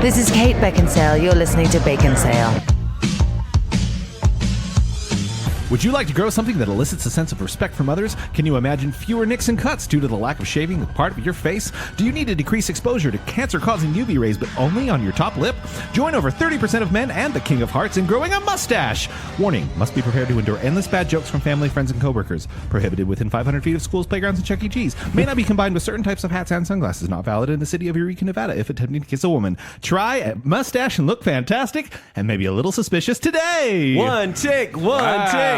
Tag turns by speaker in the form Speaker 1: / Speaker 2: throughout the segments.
Speaker 1: This is Kate Baconsale. You're listening to Baconsale.
Speaker 2: Would you like to grow something that elicits a sense of respect from others? Can you imagine fewer nicks and cuts due to the lack of shaving part of your face? Do you need to decrease exposure to cancer-causing UV rays, but only on your top lip? Join over 30% of men and the King of Hearts in growing a mustache. Warning, must be prepared to endure endless bad jokes from family, friends, and coworkers. Prohibited within 500 feet of schools, playgrounds, and Chuck E. Cheese. May not be combined with certain types of hats and sunglasses. Not valid in the city of Eureka, Nevada if attempting to kiss a woman. Try a mustache and look fantastic and maybe a little suspicious today.
Speaker 3: One take.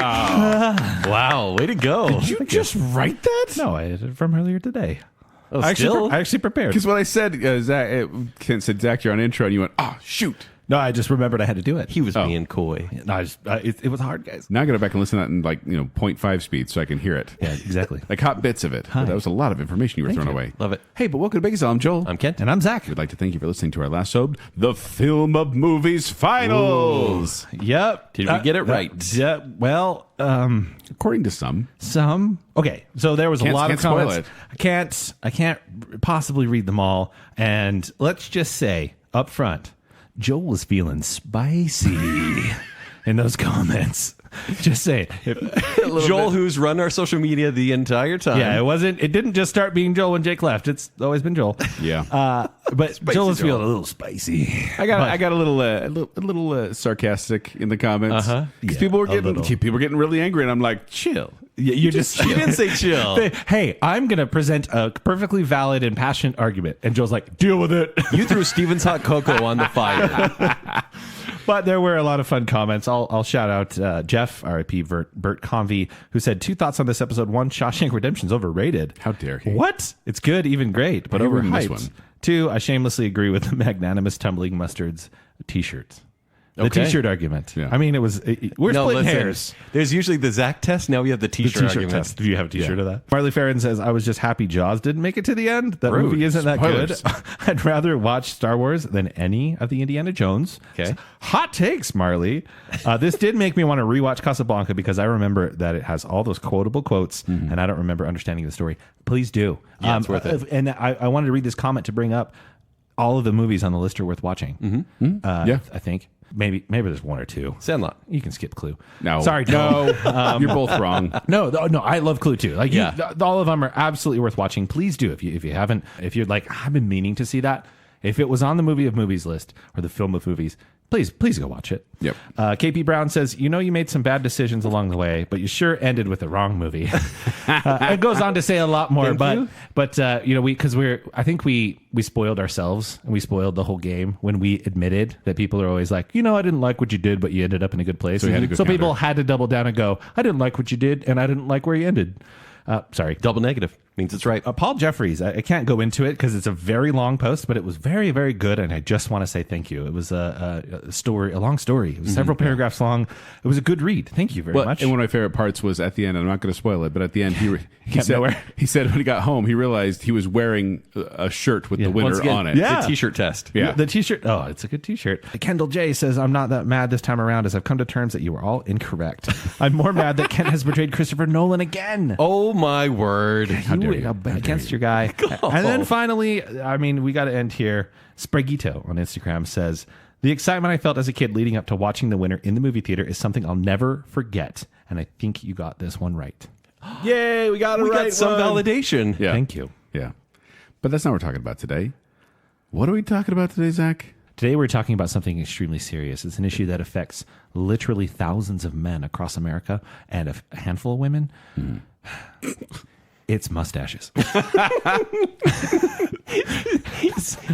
Speaker 3: Wow, way to go.
Speaker 4: Did you just write that?
Speaker 2: No, I did it from earlier today.
Speaker 3: Oh,
Speaker 2: I actually prepared.
Speaker 4: Because when I said, Zach, you're on intro, and you went, oh, shoot.
Speaker 2: No, I just remembered I had to do it.
Speaker 3: He was being coy.
Speaker 2: No, it was hard, guys.
Speaker 4: Now I got to back and listen to that in 0.5 speed so I can hear it.
Speaker 2: Yeah, exactly.
Speaker 4: I caught bits of it. But that was a lot of information you were throwing away.
Speaker 3: Love it.
Speaker 4: Hey, but welcome to Baconsale. I'm Joel.
Speaker 3: I'm Kent.
Speaker 2: And I'm Zach.
Speaker 4: We'd like to thank you for listening to our last episode, The Film of Movies Finals.
Speaker 2: Ooh. Yep.
Speaker 3: Did we get it right?
Speaker 2: Yeah. Well,
Speaker 4: According to some.
Speaker 2: Okay, so there was a lot of
Speaker 4: spoil
Speaker 2: comments.
Speaker 4: it.
Speaker 2: I can't possibly read them all. And let's just say up front, Joel was feeling spicy in those comments. Just say it.
Speaker 3: Joel, who's run our social media the entire time.
Speaker 2: Yeah, it didn't just start being Joel when Jake left. It's always been Joel.
Speaker 4: Yeah.
Speaker 2: But Joel was feeling a little spicy.
Speaker 4: I got a little sarcastic in the comments. Because people were getting really angry, and I'm like, chill.
Speaker 2: Yeah, you didn't
Speaker 3: say chill.
Speaker 2: Hey, I'm going to present a perfectly valid and passionate argument. And Joel's like, deal with it.
Speaker 3: You threw Steven's hot cocoa on the fire.
Speaker 2: But there were a lot of fun comments. I'll shout out Jeff, RIP Bert Convey, who said 2 thoughts on this episode. 1, Shawshank Redemption's overrated.
Speaker 4: How dare he?
Speaker 2: What? It's good, even great, but overhyped.
Speaker 4: This one.
Speaker 2: 2, I shamelessly agree with the magnanimous tumbling mustards t-shirts. The
Speaker 3: Okay.
Speaker 2: T-shirt argument.
Speaker 4: Yeah.
Speaker 2: I mean, we're splitting hairs.
Speaker 3: There's usually the Zach test. Now we have the t-shirt argument.
Speaker 2: test. Do you have a t-shirt of that? Marley Farron says, I was just happy Jaws didn't make it to the end. That
Speaker 4: Rude.
Speaker 2: movie isn't that
Speaker 4: Spoilers.
Speaker 2: good. I'd rather watch Star Wars than any of the Indiana Jones.
Speaker 3: Okay.
Speaker 2: Hot takes, Marley. This did make me want to rewatch Casablanca because I remember that it has all those quotable quotes, and I don't remember understanding the story. Please do.
Speaker 3: Yeah, it's worth it.
Speaker 2: And I wanted to read this comment to bring up all of the movies on the list are worth watching.
Speaker 4: Yeah.
Speaker 2: I think. Maybe there's 1 or 2.
Speaker 3: Sandlot.
Speaker 2: You can skip Clue.
Speaker 4: No.
Speaker 2: Sorry, no.
Speaker 4: You're both wrong.
Speaker 2: No, I love Clue too. Like,
Speaker 3: Yeah.
Speaker 2: all of them are absolutely worth watching. Please do if you haven't. If you're like, I've been meaning to see that. If it was on the movie of movies list or the film of movies, please go watch it.
Speaker 4: Yep.
Speaker 2: KP Brown says, you made some bad decisions along the way, but you sure ended with the wrong movie. It goes on to say a lot more, but I think we spoiled ourselves and we spoiled the whole game when we admitted that people are always like, I didn't like what you did, but you ended up in a good place.
Speaker 4: So
Speaker 2: people had to double down and go, I didn't like what you did and I didn't like where you ended. Sorry.
Speaker 3: Double negative means it's right.
Speaker 2: Paul Jeffries, I can't go into it because it's a very long post, but it was very, very good, and I just want to say thank you. It was a long story. It was several paragraphs long. It was a good read. Thank you very much.
Speaker 4: And one of my favorite parts was at the end, I'm not going to spoil it, but at the end, he said when he got home, he realized he was wearing a shirt with the winner on it.
Speaker 3: The t-shirt test.
Speaker 4: Yeah.
Speaker 2: The t-shirt. Oh, it's a good t-shirt. Kendall J says, I'm not that mad this time around as I've come to terms that you were all incorrect. I'm more mad that Kent has betrayed Christopher Nolan again.
Speaker 3: Oh, my word.
Speaker 4: How dare you?
Speaker 2: Against your guy. And then finally, we got to end here. Spraguito on Instagram says, the excitement I felt as a kid leading up to watching the winner in the movie theater is something I'll never forget. And I think you got this one right.
Speaker 3: Yay, we got it right. We got some validation.
Speaker 4: Yeah.
Speaker 2: Thank you.
Speaker 4: Yeah. But that's not what we're talking about today. What are we talking about today, Zach?
Speaker 2: Today we're talking about something extremely serious. It's an issue that affects literally thousands of men across America and a handful of women. It's mustaches.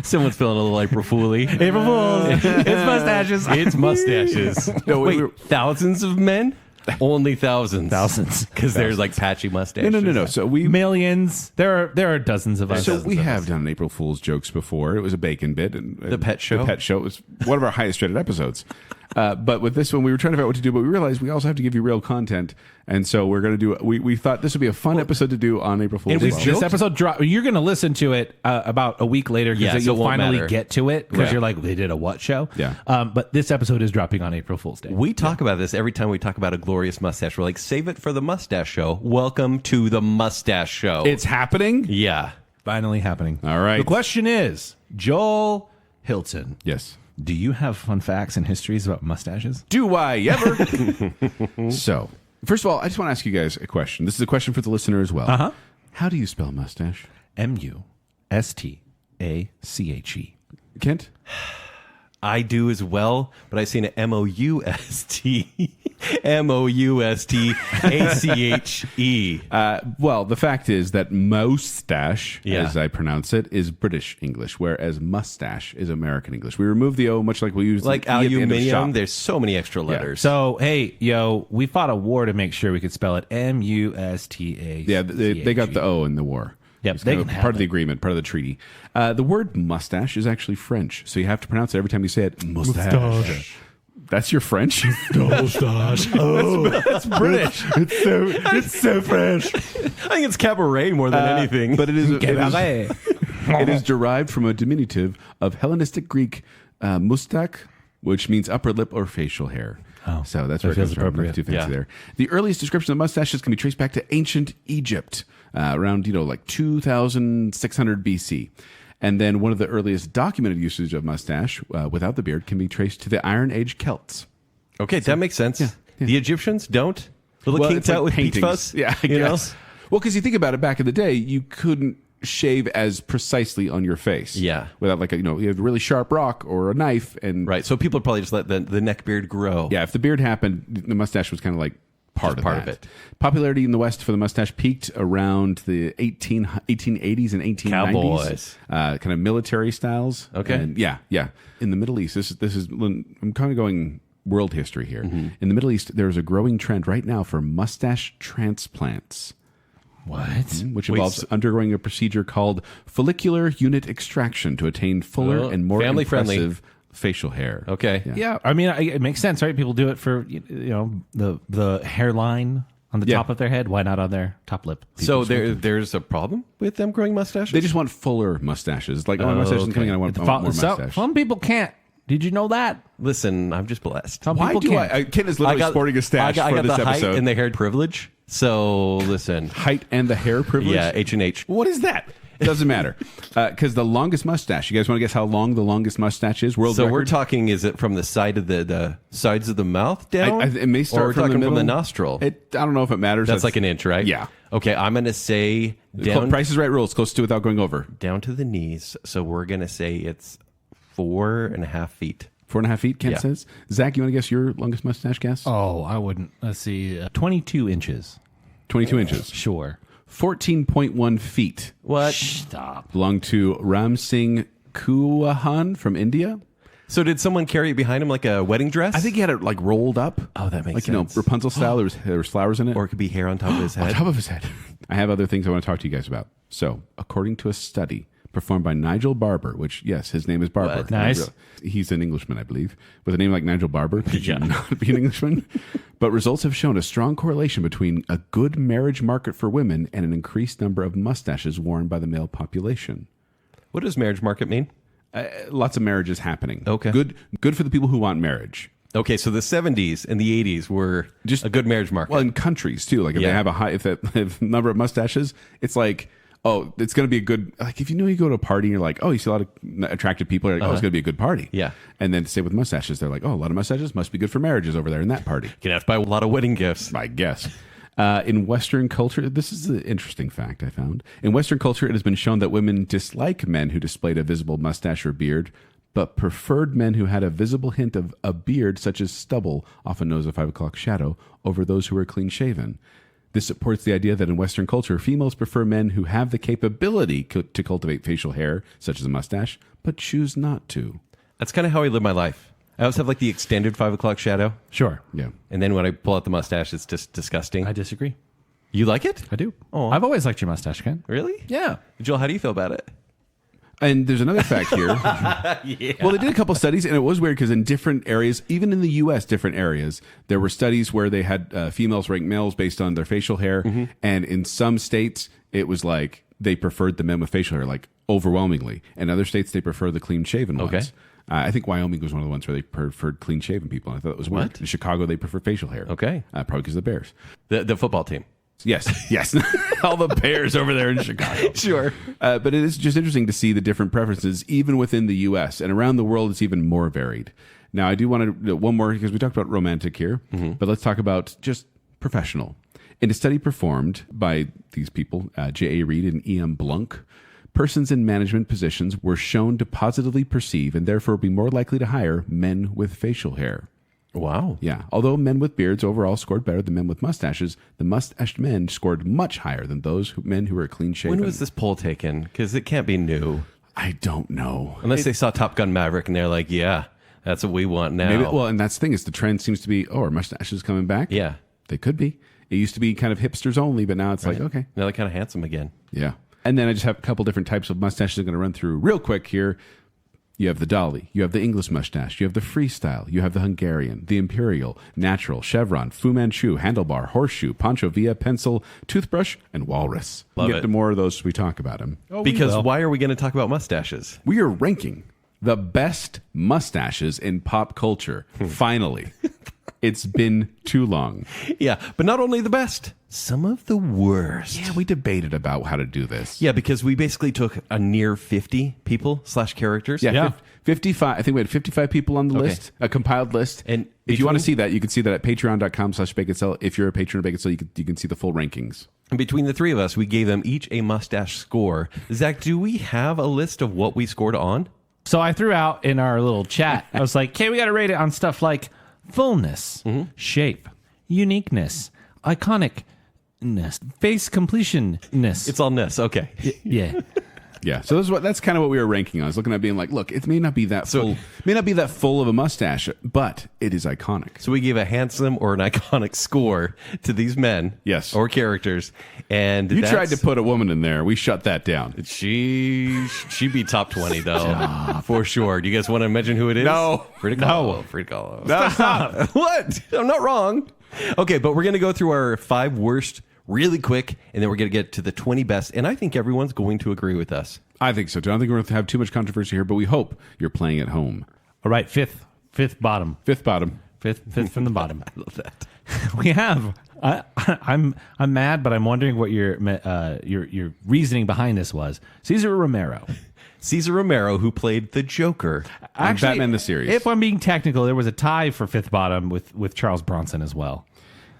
Speaker 3: Someone's feeling a little April Fool-y.
Speaker 2: April Fools. It's mustaches.
Speaker 3: It's mustaches. No, wait, thousands of men? Only thousands.
Speaker 2: Thousands.
Speaker 3: Because there's like patchy mustaches.
Speaker 4: No. So
Speaker 2: Millions. There are dozens of us.
Speaker 4: So we have done April Fool's jokes before. It was a bacon bit. And
Speaker 3: The Pet Show.
Speaker 4: The Pet Show. It was one of our highest rated episodes. But with this one, we were trying to figure out what to do, but we realized we also have to give you real content. And so we're going to do, we thought this would be a fun episode to do on April Fool's.
Speaker 2: And this episode drop. You're going to listen to it about a week later because you'll finally get to it because you're like, they did a what show?
Speaker 4: Yeah.
Speaker 2: But this episode is dropping on April Fool's Day.
Speaker 3: We talk about this every time we talk about a glorious mustache. We're like, save it for the Mustache Show. Welcome to the Mustache Show.
Speaker 4: It's happening?
Speaker 3: Yeah.
Speaker 2: Finally happening.
Speaker 4: All right.
Speaker 2: The question is, Joel Hilton,
Speaker 4: Yes.
Speaker 2: do you have fun facts and histories about mustaches?
Speaker 4: Do I ever? So, first of all, I just want to ask you guys a question. This is a question for the listener as well.
Speaker 2: Uh-huh.
Speaker 4: How do you spell mustache?
Speaker 2: Mustache.
Speaker 4: Kent?
Speaker 3: I do as well, but I seen it Moustache.
Speaker 4: Well, the fact is that moustache,
Speaker 3: Yeah.
Speaker 4: as I pronounce it, is British English, whereas mustache is American English. We remove the O, much like we use
Speaker 3: Like
Speaker 4: the E at the end of
Speaker 3: aluminium,
Speaker 4: shop.
Speaker 3: there's so many extra letters.
Speaker 2: So, hey, yo, we fought a war to make sure we could spell it Mustache.
Speaker 4: Yeah, they got the O in the war.
Speaker 2: Yep,
Speaker 4: It's
Speaker 2: they
Speaker 4: kind of
Speaker 2: can have
Speaker 4: part of the
Speaker 2: it.
Speaker 4: agreement, part of the treaty. The word mustache is actually French, so you have to pronounce it every time you say it. Mustache. That's your French?
Speaker 2: Mustache. Oh, that's British.
Speaker 4: It's so French.
Speaker 3: I think it's cabaret more than anything.
Speaker 4: But it is derived from a diminutive of Hellenistic Greek mustak, which means upper lip or facial hair.
Speaker 2: Oh,
Speaker 4: So that's
Speaker 2: that
Speaker 4: where it
Speaker 2: feels
Speaker 4: comes from.
Speaker 2: appropriate.
Speaker 4: Too fancy
Speaker 3: Yeah.
Speaker 4: there. The earliest description of mustaches can be traced back to ancient Egypt, around like 2,600 BC. And then one of the earliest documented usage of mustache without the beard can be traced to the Iron Age Celts.
Speaker 3: Okay, that makes sense.
Speaker 4: yeah.
Speaker 3: The Egyptians don't. Little
Speaker 4: Well,
Speaker 3: kinked
Speaker 4: it's like
Speaker 3: out with peach
Speaker 4: paintings.
Speaker 3: fuzz.
Speaker 4: Yeah, I
Speaker 3: you know?
Speaker 4: guess. Well, because you think about it, back in the day, you couldn't shave as precisely on your face.
Speaker 3: Yeah.
Speaker 4: Without you have a really sharp rock or a knife, and
Speaker 3: Right. So people probably just let the neck beard grow.
Speaker 4: yeah, if the beard happened, the mustache was kind of like part
Speaker 3: Just
Speaker 4: of
Speaker 3: part
Speaker 4: that.
Speaker 3: of it.
Speaker 4: Popularity in the West for the mustache peaked around the 1880s and 1890s.
Speaker 3: Cowboys.
Speaker 4: Kind of military styles.
Speaker 3: Okay.
Speaker 4: And yeah. In the Middle East, this is I'm kind of going world history here.
Speaker 3: Mm-hmm.
Speaker 4: In the Middle East, there's a growing trend right now for mustache transplants,
Speaker 2: What?
Speaker 4: which involves undergoing a procedure called follicular unit extraction to attain fuller
Speaker 3: Oh,
Speaker 4: and more
Speaker 3: family friendly.
Speaker 4: impressive facial hair.
Speaker 3: Okay.
Speaker 2: Yeah, I mean, it makes sense, right? People do it for the hairline on the
Speaker 4: Yeah.
Speaker 2: top of their head. Why not on their top lip?
Speaker 3: So there's a problem with them growing mustaches?
Speaker 4: They just want fuller mustaches. Like, my mustache isn't coming in. I want more mustache.
Speaker 2: Some people can't. Did you know that?
Speaker 3: Listen, I'm just blessed.
Speaker 2: Some
Speaker 4: Why
Speaker 2: people
Speaker 4: do
Speaker 2: can't.
Speaker 4: Ken is literally sporting a stash
Speaker 3: I
Speaker 4: for
Speaker 3: got
Speaker 4: this
Speaker 3: the height
Speaker 4: episode.
Speaker 3: and the hair privilege. So listen.
Speaker 4: Height and the hair privilege?
Speaker 3: Yeah, H&H.
Speaker 4: What is that? Doesn't matter. Because the longest mustache, you guys want to guess how long the longest mustache is? World
Speaker 3: So
Speaker 4: record?
Speaker 3: we're talking, is it from the side of the sides of the mouth down?
Speaker 4: it may start
Speaker 3: or we're
Speaker 4: from the
Speaker 3: talking
Speaker 4: middle.
Speaker 3: from the nostril.
Speaker 4: I don't know if it matters.
Speaker 3: That's like an inch, right?
Speaker 4: Yeah.
Speaker 3: Okay, I'm going to say
Speaker 4: Price is Right rules. Close to without going over.
Speaker 3: down to the knees. So we're going to say it's 4.5 feet.
Speaker 4: 4.5 feet, Ken
Speaker 3: Yeah.
Speaker 4: says. Zach, you want to guess your longest mustache guess?
Speaker 2: Oh, I wouldn't. Let's see. 22 inches.
Speaker 4: 22 inches.
Speaker 2: Sure.
Speaker 4: 14.1 feet.
Speaker 3: What?
Speaker 2: Stop.
Speaker 4: Belonged to Ram Singh Kuahan from India.
Speaker 3: So did someone carry it behind him like a wedding dress?
Speaker 4: I think he had it like rolled up.
Speaker 3: Oh, that makes
Speaker 4: like,
Speaker 3: sense.
Speaker 4: Rapunzel style. There was flowers in it.
Speaker 3: Or it could be hair on top of his
Speaker 4: on
Speaker 3: head.
Speaker 4: top of his head. I have other things I want to talk to you guys about. So, according to a study performed by Nigel Barber, which, yes, his name is Barber.
Speaker 3: What?
Speaker 2: Nice.
Speaker 4: He's an Englishman, I believe. With a name like Nigel Barber, could you not be an Englishman? But results have shown a strong correlation between a good marriage market for women and an increased number of mustaches worn by the male population.
Speaker 3: What does marriage market mean?
Speaker 4: Lots of marriages happening.
Speaker 3: Okay.
Speaker 4: Good for the people who want marriage.
Speaker 3: Okay, so the 70s and the 80s were just a good marriage market.
Speaker 4: Well, in countries too. Like if they
Speaker 3: Yeah.
Speaker 4: have if number of mustaches, it's like, oh, it's going to be a good. Like if you go to a party and you're like, oh, you see a lot of attractive people. You're like, oh, it's going to be a good party.
Speaker 3: Yeah.
Speaker 4: And then to say with mustaches, they're like, oh, a lot of mustaches must be good for marriages over there in that party.
Speaker 3: You're going to have to buy a lot of wedding gifts.
Speaker 4: I guess. In Western culture, this is an interesting fact I found. In Western culture, it has been shown that women dislike men who displayed a visible mustache or beard, but preferred men who had a visible hint of a beard, such as stubble, often known as a 5 o'clock shadow, over those who were clean shaven. This supports the idea that in Western culture, females prefer men who have the capability to cultivate facial hair, such as a mustache, but choose not to.
Speaker 3: That's kind of how I live my life. I always have like the extended 5 o'clock shadow.
Speaker 2: Sure.
Speaker 4: Yeah.
Speaker 3: And then when I pull out the mustache, it's just disgusting.
Speaker 2: I disagree.
Speaker 3: You like it?
Speaker 2: I do.
Speaker 3: Oh.
Speaker 2: I've always liked your mustache, Ken.
Speaker 3: Really?
Speaker 2: Yeah.
Speaker 3: Joel, how do you feel about it?
Speaker 4: And there's another fact here. Well, they did a couple studies, and it was weird because in different areas, even in the U.S., different areas, there were studies where they had females rank males based on their facial hair. And in some states, it was like they preferred the men with facial hair, like overwhelmingly. In other states, they prefer the clean shaven ones.
Speaker 3: Okay.
Speaker 4: I think Wyoming was one of the ones where they preferred clean shaven people. I thought it was weird.
Speaker 3: What?
Speaker 4: In Chicago, they prefer facial hair.
Speaker 3: Okay.
Speaker 4: Probably because of the Bears.
Speaker 3: The football team.
Speaker 4: Yes. All the bears over there in Chicago.
Speaker 3: Sure.
Speaker 4: But it is just interesting to see the different preferences, even within the U.S. and around the world. It's even more varied. Now, I do want to one more because we talked about romantic here, but let's talk about just professional. In a study performed by these people, J.A. Reid and E.M. Blunk, persons in management positions were shown to positively perceive and therefore be more likely to hire men with facial hair.
Speaker 3: Wow.
Speaker 4: Yeah. Although men with beards overall scored better than men with mustaches, the mustached men scored much higher than men who were clean shaven.
Speaker 3: When was this poll taken? Because it can't be new.
Speaker 4: I don't know.
Speaker 3: Unless they saw Top Gun Maverick and they're like, yeah, that's what we want now.
Speaker 4: Maybe, well, and that's the thing is the trend seems to be, are mustaches coming back?
Speaker 3: Yeah.
Speaker 4: They could be. It used to be kind of hipsters only, but now it's like, okay.
Speaker 3: Now they're kind of handsome again.
Speaker 4: Yeah. And then I just have a couple different types of mustaches I'm going to run through real quick here. You have the Dolly, you have the English mustache, you have the freestyle, you have the Hungarian, the Imperial, Natural, Chevron, Fu Manchu, Handlebar, Horseshoe, Pancho Villa, Pencil, Toothbrush, and Walrus.
Speaker 3: Love
Speaker 4: We'll get
Speaker 3: it.
Speaker 4: to more of those as we talk about them.
Speaker 3: Because why are we going to talk about mustaches?
Speaker 4: We are ranking the best mustaches in pop culture. Finally. It's been too long.
Speaker 3: Yeah, but not only the best, some of the worst.
Speaker 4: Yeah, we debated about how to do this.
Speaker 3: Yeah, because we basically took a near 50 people / characters.
Speaker 4: Yeah. 55. I think we had 55 people on the list, a compiled list.
Speaker 3: And
Speaker 4: if you want to see that, you can see that at patreon.com/Baconsale. If you're a patron of Baconsale, you can see the full rankings.
Speaker 3: And between the three of us, we gave them each a mustache score. Zach, do we have a list of what we scored on?
Speaker 5: So I threw out in our little chat, I was like, okay, we got to rate it on stuff like fullness, shape, uniqueness, iconic-ness, face completion-ness.
Speaker 3: It's all ness. Okay.
Speaker 5: Yeah.
Speaker 4: Yeah, so that's kind of what we were ranking on. I was looking at being like, look, it may not be that full of a mustache, but it is iconic.
Speaker 3: So we gave a handsome or an iconic score to these men.
Speaker 4: Yes.
Speaker 3: Or characters. And
Speaker 4: You tried to put a woman in there. We shut that down.
Speaker 3: She'd be top 20, though. For sure. Do you guys want to mention who it is?
Speaker 4: No.
Speaker 3: Frida Kahlo. Frida Kahlo.
Speaker 4: No, stop.
Speaker 3: What? I'm not wrong. Okay, but we're going to go through our 5 worst really quick, and then we're going to get to the 20 best, and I think everyone's going to agree with us.
Speaker 4: I think so, too. I don't think we're going to have too much controversy here, but we hope you're playing at home.
Speaker 5: All right, fifth bottom.
Speaker 4: Fifth bottom.
Speaker 5: Fifth from the bottom.
Speaker 3: I love that.
Speaker 5: We have. I'm mad, but I'm wondering what your reasoning behind this was. Cesar Romero.
Speaker 3: Cesar Romero, who played the Joker.
Speaker 5: Actually,
Speaker 4: Batman the series.
Speaker 5: If I'm being technical, there was a tie for fifth bottom with Charles Bronson as well.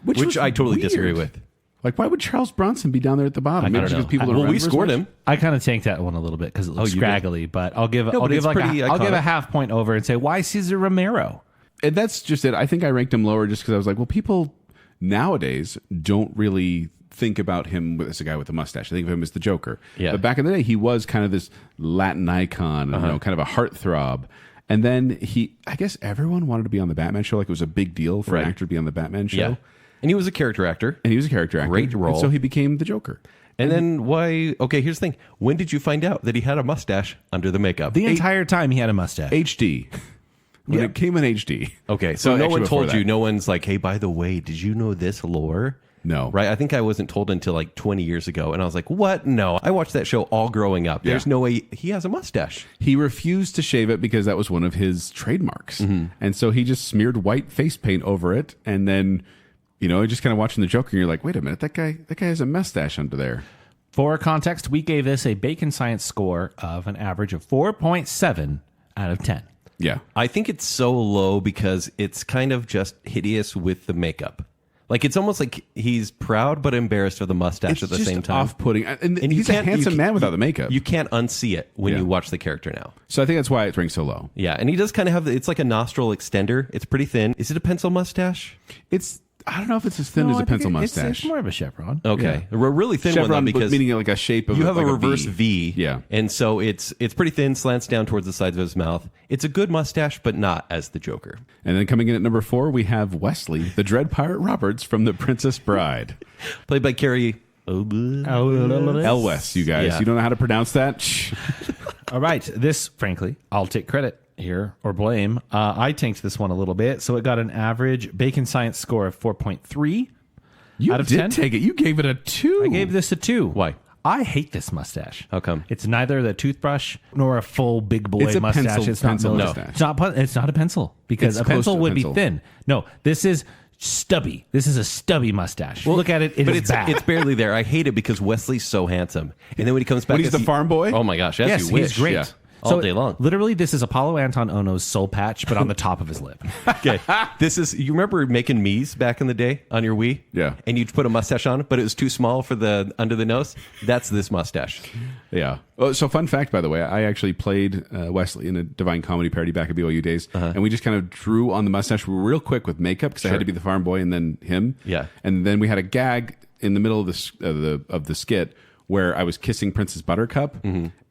Speaker 3: Which I totally disagree with.
Speaker 4: Like, why would Charles Bronson be down there at the bottom?
Speaker 3: I
Speaker 4: Maybe
Speaker 3: don't
Speaker 4: because
Speaker 3: know.
Speaker 4: people don't
Speaker 3: Well, we
Speaker 4: remember as
Speaker 3: scored
Speaker 4: much?
Speaker 3: him.
Speaker 5: I kind of tanked that one a little bit because it looks
Speaker 3: you did?
Speaker 5: scraggly, but I'll give
Speaker 3: No, but it's pretty
Speaker 5: I'll give a
Speaker 3: iconic.
Speaker 5: half point over and say why Cesar Romero.
Speaker 4: And that's just it. I think I ranked him lower just because I was like, well, people nowadays don't really think about him as a guy with a mustache. I think of him as the Joker.
Speaker 3: Yeah.
Speaker 4: But back in the day, he was kind of this Latin icon, you know, kind of a heartthrob. And then I guess everyone wanted to be on the Batman show. Like it was a big deal for an actor to be on the Batman show.
Speaker 3: Yeah. And he was a character actor.
Speaker 4: And he was a character actor.
Speaker 3: Great role.
Speaker 4: And so he became the Joker.
Speaker 3: And then why? Okay, here's the thing. When did you find out that he had a mustache under the makeup?
Speaker 5: The entire time he had a mustache.
Speaker 4: HD. When it came in HD.
Speaker 3: Okay, so
Speaker 4: Well,
Speaker 3: no
Speaker 4: actually
Speaker 3: one
Speaker 4: before
Speaker 3: told you.
Speaker 4: that.
Speaker 3: No one's like, hey, by the way, did you know this lore?
Speaker 4: No.
Speaker 3: Right? I think I wasn't told until like 20 years ago. And I was like, what? No. I watched that show all growing up. There's no way he has a mustache.
Speaker 4: He refused to shave it because that was one of his trademarks. And so he just smeared white face paint over it. And then, you know, just kind of watching the Joker, and you're like, wait a minute, that guy has a mustache under there.
Speaker 5: For context, we gave this a Bacon Science score of an average of 4.7 out of 10.
Speaker 4: Yeah.
Speaker 3: I think it's so low because it's kind of just hideous with the makeup. Like it's almost like he's proud but embarrassed of the mustache at the same time.
Speaker 4: Off-putting. And
Speaker 3: you
Speaker 4: he's a
Speaker 3: can't-
Speaker 4: handsome
Speaker 3: you
Speaker 4: man
Speaker 3: can't-
Speaker 4: without the makeup.
Speaker 3: You can't unsee it when
Speaker 4: Yeah.
Speaker 3: you watch the character now.
Speaker 4: So I think that's why it's ranked so low.
Speaker 3: Yeah, and he does kind of have it's like a nostril extender. It's pretty thin. Is it a pencil mustache?
Speaker 4: I don't know if it's as thin as a pencil mustache.
Speaker 5: It's more of a chevron.
Speaker 3: Okay, a really thin
Speaker 4: Chevron,
Speaker 3: one though, because
Speaker 4: meaning like a shape of
Speaker 3: you have
Speaker 4: like
Speaker 3: a reverse
Speaker 4: V.
Speaker 3: V.
Speaker 4: Yeah.
Speaker 3: and so it's pretty thin, slants down towards the sides of his mouth. It's a good mustache, but not as the Joker.
Speaker 4: And then coming in at number 4, we have Wesley, the Dread Pirate Roberts from The Princess Bride.
Speaker 3: Played by Carrie.
Speaker 4: Elwes, you guys.
Speaker 3: Yeah.
Speaker 4: You don't know how to pronounce that? Shh.
Speaker 5: All right. This, frankly, I'll take credit here or blame. I tanked this one a little bit. So it got an average Bacon Science score of 4.3
Speaker 4: You
Speaker 5: out of
Speaker 4: did
Speaker 5: 10.
Speaker 4: take it. You gave it a 2.
Speaker 5: I gave this a 2.
Speaker 3: Why?
Speaker 5: I hate this mustache.
Speaker 3: How come?
Speaker 5: It's neither the toothbrush nor a full big boy
Speaker 4: It's a
Speaker 5: mustache.
Speaker 4: pencil-
Speaker 5: It's not
Speaker 4: pencil
Speaker 5: no.
Speaker 4: mustache.
Speaker 5: It's not a pencil because
Speaker 4: It's
Speaker 5: a
Speaker 4: close
Speaker 5: pencil
Speaker 4: to a
Speaker 5: would
Speaker 4: pencil.
Speaker 5: be thin. No, this is stubby. This is a stubby mustache. Look at it. It
Speaker 3: but
Speaker 5: is bad.
Speaker 3: it's barely there. I hate it because Wesley's so handsome, and then when he comes back,
Speaker 4: When he's the farm boy?
Speaker 3: Oh my gosh,
Speaker 5: yes,
Speaker 3: you wish.
Speaker 5: he's great.
Speaker 3: Yeah. All day long.
Speaker 5: Literally, this is Apollo Anton Ono's soul patch, but on the top of his lip.
Speaker 3: Okay, this is. You remember making Mii's back in the day on your Wii?
Speaker 4: Yeah.
Speaker 3: And you'd put a mustache on, but it was too small for the under the nose. That's this mustache.
Speaker 4: Yeah. Oh, so fun fact, by the way, I actually played Wesley in a Divine Comedy parody back at BYU days, and we just kind of drew on the mustache real quick with makeup because I had to be the farm boy and then him.
Speaker 3: Yeah.
Speaker 4: And then we had a gag in the middle of the skit where I was kissing Princess Buttercup,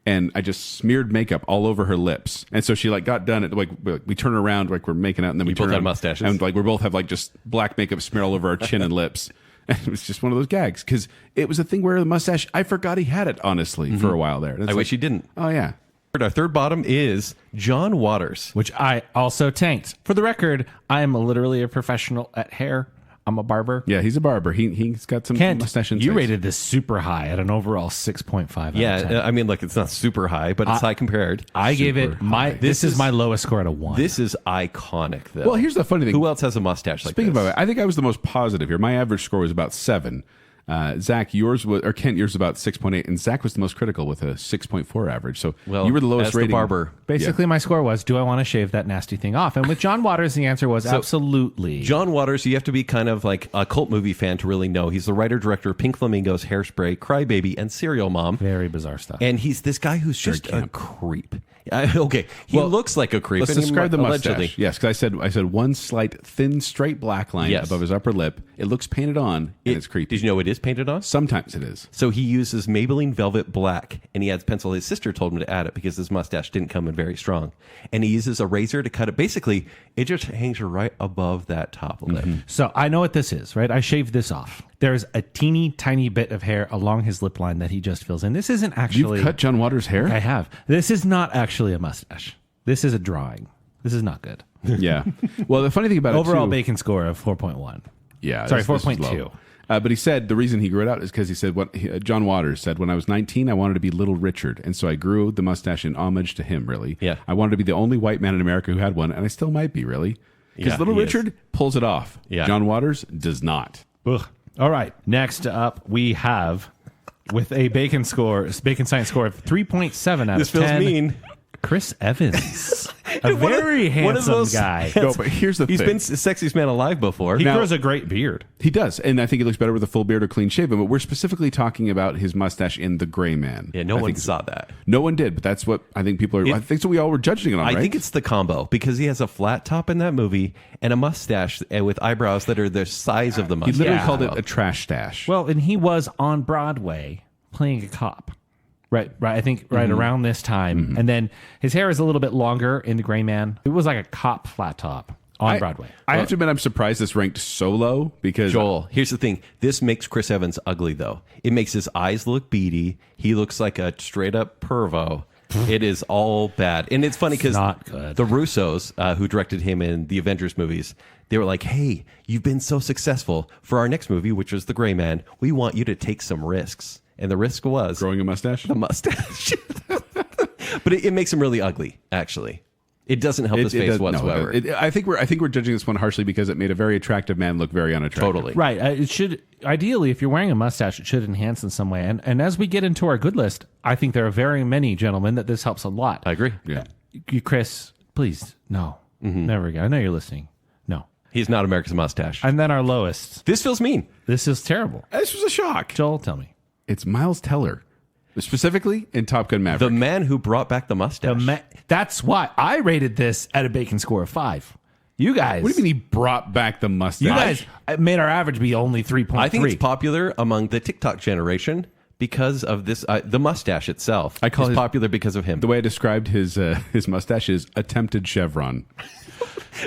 Speaker 4: and I just smeared makeup all over her lips. And so she like got done. At, like we turn around, like we're making out, and then we
Speaker 3: You
Speaker 4: turn
Speaker 3: both
Speaker 4: around,
Speaker 3: had mustaches.
Speaker 4: and like we both have like just black makeup smeared all over our chin and lips. And it was just one of those gags because it was a thing where the mustache. I forgot he had it honestly for a while there. And it's
Speaker 3: I wish he didn't.
Speaker 4: Oh yeah.
Speaker 3: Our third bottom is John Waters.
Speaker 5: Which I also tanked. For the record, I am literally a professional at hair. I'm a barber.
Speaker 4: Yeah, he's a barber. He's got some
Speaker 5: Kent,
Speaker 4: mustache insights.
Speaker 5: you rated this super high at an overall 6.5 out of 10.
Speaker 3: Yeah, I mean, look, it's not super high, but it's high compared.
Speaker 5: I gave it this is my lowest score out of 1.
Speaker 3: This is iconic, though.
Speaker 4: Well, here's the funny thing.
Speaker 3: Who else has a mustache like
Speaker 4: Speaking
Speaker 3: this?
Speaker 4: of it, I think I was the most positive here. My average score was about 7. Zach, yours was, or Kent, yours was about 6.8, and Zach was the most critical with a 6.4 average. So
Speaker 3: Well,
Speaker 4: you were the lowest
Speaker 3: as the
Speaker 4: rating.
Speaker 3: barber.
Speaker 5: Basically, my score was, do I want to shave that nasty thing off? And with John Waters, the answer was absolutely.
Speaker 3: John Waters, you have to be kind of like a cult movie fan to really know. He's the writer-director of Pink Flamingos, Hairspray, Crybaby, and Serial Mom.
Speaker 5: Very bizarre stuff.
Speaker 3: And he's this guy who's just a creep. Okay, he looks like a creep.
Speaker 4: Let's
Speaker 3: and
Speaker 4: describe the
Speaker 3: allegedly.
Speaker 4: mustache. Yes, because I said one slight, thin, straight black line
Speaker 3: Yes.
Speaker 4: above his upper lip. It looks painted on, and it's creepy.
Speaker 3: Did you know it is painted on?
Speaker 4: Sometimes it is.
Speaker 3: So he uses Maybelline Velvet Black, and he adds pencil. His sister told him to add it because his mustache didn't come in very strong. And he uses a razor to cut it. Basically, it just hangs right above that top lip.
Speaker 5: So I know what this is, right? I shaved this off. There's a teeny tiny bit of hair along his lip line that he just fills in. This isn't actually...
Speaker 4: You've cut John Waters' hair?
Speaker 5: I have. This is not actually a mustache. This is a drawing. This is not good.
Speaker 4: Yeah. Well, the funny thing about
Speaker 5: Overall
Speaker 4: it, too,
Speaker 5: bacon score of 4.1.
Speaker 4: Yeah.
Speaker 5: Sorry,
Speaker 4: this is
Speaker 5: 4.2.
Speaker 4: low. But he said the reason he grew it out is because he said John Waters said, when I was 19, I wanted to be Little Richard. And so I grew the mustache in homage to him, really.
Speaker 3: Yeah.
Speaker 4: I wanted to be the only white man in America who had one, and I still might be, really. Because
Speaker 3: Yeah,
Speaker 4: Little
Speaker 3: he
Speaker 4: Richard pulls it off.
Speaker 3: Yeah.
Speaker 4: John Waters does not.
Speaker 5: Ugh. All right. Next up, we have, with a bacon science score of 3.7 out
Speaker 3: This
Speaker 5: of 10.
Speaker 3: feels mean.
Speaker 5: Chris Evans. A very handsome guy.
Speaker 4: No, but here's the
Speaker 3: He's
Speaker 4: thing.
Speaker 3: been the sexiest man alive before.
Speaker 5: He
Speaker 4: Now-
Speaker 5: grows a great beard.
Speaker 4: He does, and I think he looks better with a full beard or clean shaven. But we're specifically talking about his mustache in The Gray Man.
Speaker 3: Yeah, no
Speaker 4: I
Speaker 3: one
Speaker 4: think
Speaker 3: saw that.
Speaker 4: No one did, but that's what I think people are. I think so. We all were judging it on.
Speaker 3: I
Speaker 4: right?
Speaker 3: think it's the combo because he has a flat top in that movie and a mustache with eyebrows that are the size of the
Speaker 4: he
Speaker 3: mustache.
Speaker 4: literally
Speaker 5: Yeah.
Speaker 4: called it a trash stash.
Speaker 5: Well, and he was on Broadway playing a cop. Right. I think right around this time. And then his hair is a little bit longer in The Gray Man. It was like a cop flat top on Broadway.
Speaker 4: I have to admit, I'm surprised this ranked so low because
Speaker 3: Joel, here's the thing. This makes Chris Evans ugly, though. It makes his eyes look beady. He looks like a straight-up pervo. It is all bad. And it's funny because
Speaker 5: not good.
Speaker 3: the Russos, who directed him in the Avengers movies, they were like, hey, you've been so successful. For our next movie, which was The Gray Man, we want you to take some risks. And the risk was
Speaker 4: growing a mustache.
Speaker 3: the mustache. But it makes him really ugly, actually. It doesn't help his face
Speaker 4: does- no,
Speaker 3: whatsoever.
Speaker 4: I think we're judging this one harshly because it made a very attractive man look very unattractive.
Speaker 3: Totally.
Speaker 5: Right. It should, ideally, if you're wearing a mustache, it should enhance in some way. And as we get into our good list, I think there are very many gentlemen that this helps a lot.
Speaker 3: I agree.
Speaker 4: Yeah.
Speaker 5: Chris, please, no. Never again. I know you're listening. No.
Speaker 3: He's not America's mustache.
Speaker 5: And then our lowest.
Speaker 3: This feels mean.
Speaker 5: This is terrible.
Speaker 4: This was a shock.
Speaker 5: Joel, tell me.
Speaker 4: It's Miles Teller, specifically in Top Gun Maverick.
Speaker 3: The man who brought back the mustache.
Speaker 5: That's why I rated this at a bacon score of 5. You guys.
Speaker 4: What do you mean he brought back the mustache?
Speaker 5: You guys made our average be only 3.3.
Speaker 3: I think it's popular among the TikTok generation because of this. The mustache itself
Speaker 4: I call
Speaker 3: is
Speaker 4: his-
Speaker 3: popular because of him.
Speaker 4: The way I described his mustache is attempted chevron.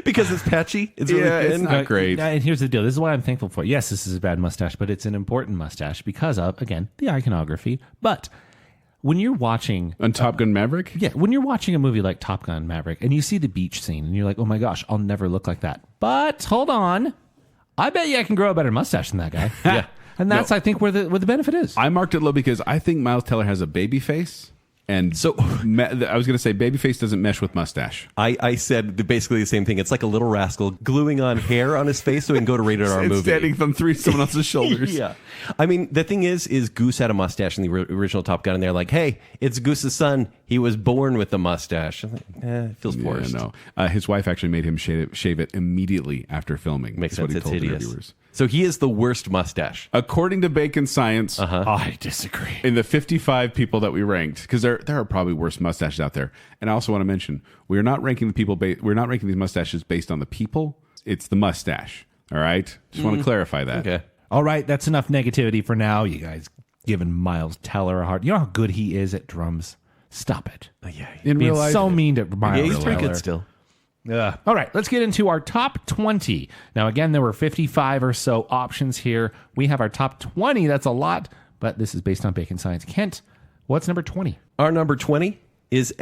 Speaker 3: Because it's patchy. It's really
Speaker 4: Yeah, it's
Speaker 3: thin.
Speaker 4: not great.
Speaker 5: And here's the deal. This is what I'm thankful for. Yes, this is a bad mustache, but it's an important mustache because of, again, the iconography. But when you're watching...
Speaker 4: On Top Gun Maverick?
Speaker 5: Yeah, when you're watching a movie like Top Gun Maverick and you see the beach scene and you're like, oh my gosh, I'll never look like that. But hold on. I bet you I can grow a better mustache than that guy.
Speaker 3: Yeah.
Speaker 5: And that's, I think, where the benefit is.
Speaker 4: I marked it low because I think Miles Teller has a baby face. And
Speaker 3: So-
Speaker 4: I was going to say, babyface doesn't mesh with mustache.
Speaker 3: I said basically the same thing. It's like a little rascal gluing on hair on his face so he can go to rated R
Speaker 4: It's
Speaker 3: movie.
Speaker 4: standing from someone else's shoulders.
Speaker 3: Yeah. I mean, the thing is Goose had a mustache in the original Top Gun, and they're like, hey, it's Goose's son. He was born with a mustache. I'm like, it feels forced.
Speaker 4: Yeah, no. His wife actually made him shave it immediately after filming.
Speaker 3: Makes
Speaker 4: That's what
Speaker 3: sense.
Speaker 4: he
Speaker 3: It's
Speaker 4: told
Speaker 3: hideous.
Speaker 4: interviewers.
Speaker 3: So he is the worst mustache.
Speaker 4: According to Bacon Science,
Speaker 5: I disagree.
Speaker 4: in the 55 people that we ranked, because there are probably worse mustaches out there. And I also want to mention, we are not ranking the people. We're not ranking these mustaches based on the people. It's the mustache. All right. Just want to clarify that.
Speaker 3: Okay.
Speaker 5: All right, that's enough negativity for now. You guys giving Miles Teller a hard. You know how good he is at drums. Stop it.
Speaker 3: Yeah.
Speaker 4: In
Speaker 5: Being
Speaker 4: real life,
Speaker 5: so mean to Miles
Speaker 3: Yeah, he's pretty
Speaker 5: Teller.
Speaker 3: good still.
Speaker 5: All right, let's get into our top 20. Now, again, there were 55 or so options here. We have our top 20. That's a lot, but this is based on Bacon Science. Kent, what's number 20?
Speaker 3: Our number 20 is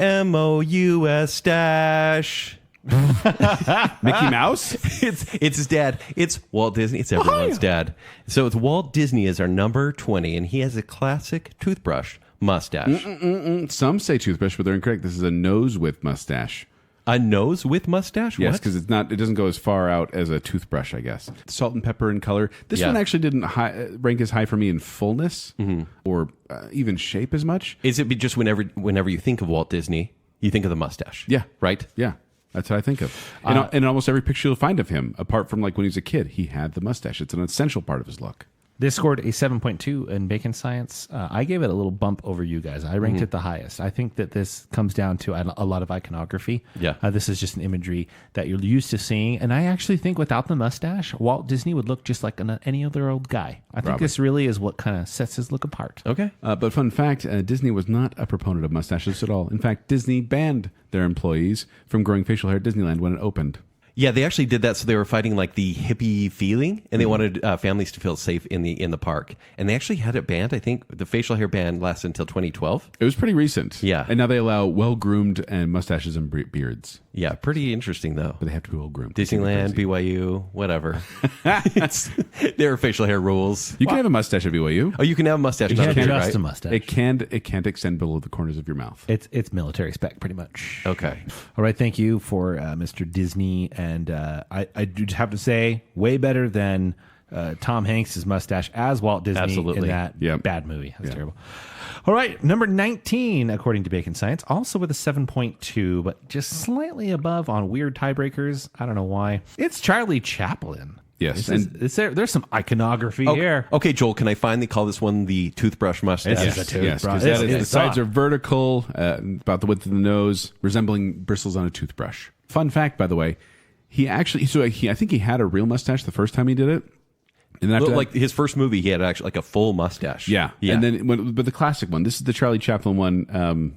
Speaker 3: Moustache.
Speaker 4: Mickey Mouse.
Speaker 3: It's his dad. It's Walt Disney. It's everyone's dad. So it's Walt Disney is our number 20, and he has a classic toothbrush mustache.
Speaker 4: Some say toothbrush, but they're incorrect. This is a nose with mustache.
Speaker 3: A nose with mustache?
Speaker 4: Yes,
Speaker 3: What?
Speaker 4: because it's not. It doesn't go as far out as a toothbrush, I guess. Salt and pepper in color. This
Speaker 3: Yeah.
Speaker 4: one actually didn't rank as high for me in fullness or even shape as much.
Speaker 3: Is it just whenever you think of Walt Disney, you think of the mustache?
Speaker 4: Yeah.
Speaker 3: Right?
Speaker 4: Yeah, that's what I think of. And in almost every picture you'll find of him, apart from like when he was a kid, he had the mustache. It's an essential part of his look.
Speaker 5: This scored a 7.2 in Bacon Science. I gave it a little bump over you guys. I ranked it the highest. I think that this comes down to a lot of iconography.
Speaker 3: Yeah.
Speaker 5: This is just an imagery that you're used to seeing. And I actually think without the mustache, Walt Disney would look just like any other old guy. I think
Speaker 4: Probably.
Speaker 5: this really is what kind of sets his look apart.
Speaker 3: Okay.
Speaker 4: But fun fact, Disney was not a proponent of mustaches at all. In fact, Disney banned their employees from growing facial hair at Disneyland when it opened.
Speaker 3: Yeah, they actually did that, so they were fighting like the hippie feeling, and they wanted families to feel safe in the park. And they actually had it banned. I think the facial hair ban lasted until 2012.
Speaker 4: It was pretty recent.
Speaker 3: Yeah.
Speaker 4: And now they allow well-groomed and mustaches and beards.
Speaker 3: Yeah, pretty interesting though.
Speaker 4: But they have to be well-groomed.
Speaker 3: Disneyland, BYU, whatever. There are facial hair rules.
Speaker 4: You can have a mustache at BYU.
Speaker 3: Oh, you can have a mustache. Not a
Speaker 5: Yeah,
Speaker 3: beard,
Speaker 5: just
Speaker 3: right?
Speaker 5: a mustache.
Speaker 4: It can't extend below the corners of your mouth.
Speaker 5: It's military spec, pretty much.
Speaker 3: Okay.
Speaker 5: All right, thank you for Mr. Disney. And I do have to say, way better than Tom Hanks' mustache as Walt Disney
Speaker 3: Absolutely.
Speaker 5: in that
Speaker 4: Yep.
Speaker 5: bad movie. That's terrible. All right, number 19, according to Bacon Science, also with a 7.2, but just slightly above on weird tiebreakers. I don't know why. It's Charlie Chaplin.
Speaker 4: Yes,
Speaker 5: There's some iconography here.
Speaker 3: Okay, Joel, can I finally call this one the toothbrush mustache?
Speaker 5: This is a toothbrush.
Speaker 4: Yes, because
Speaker 5: This
Speaker 4: the
Speaker 5: is
Speaker 4: sides
Speaker 5: not-
Speaker 4: are vertical, about the width of the nose, resembling bristles on a toothbrush. Fun fact, by the way, I think he had a real mustache the first time he did it. And then after
Speaker 3: Look,
Speaker 4: that,
Speaker 3: like his first movie, he had actually like a full mustache.
Speaker 4: yeah. And then, but the classic one, this is the Charlie Chaplin one.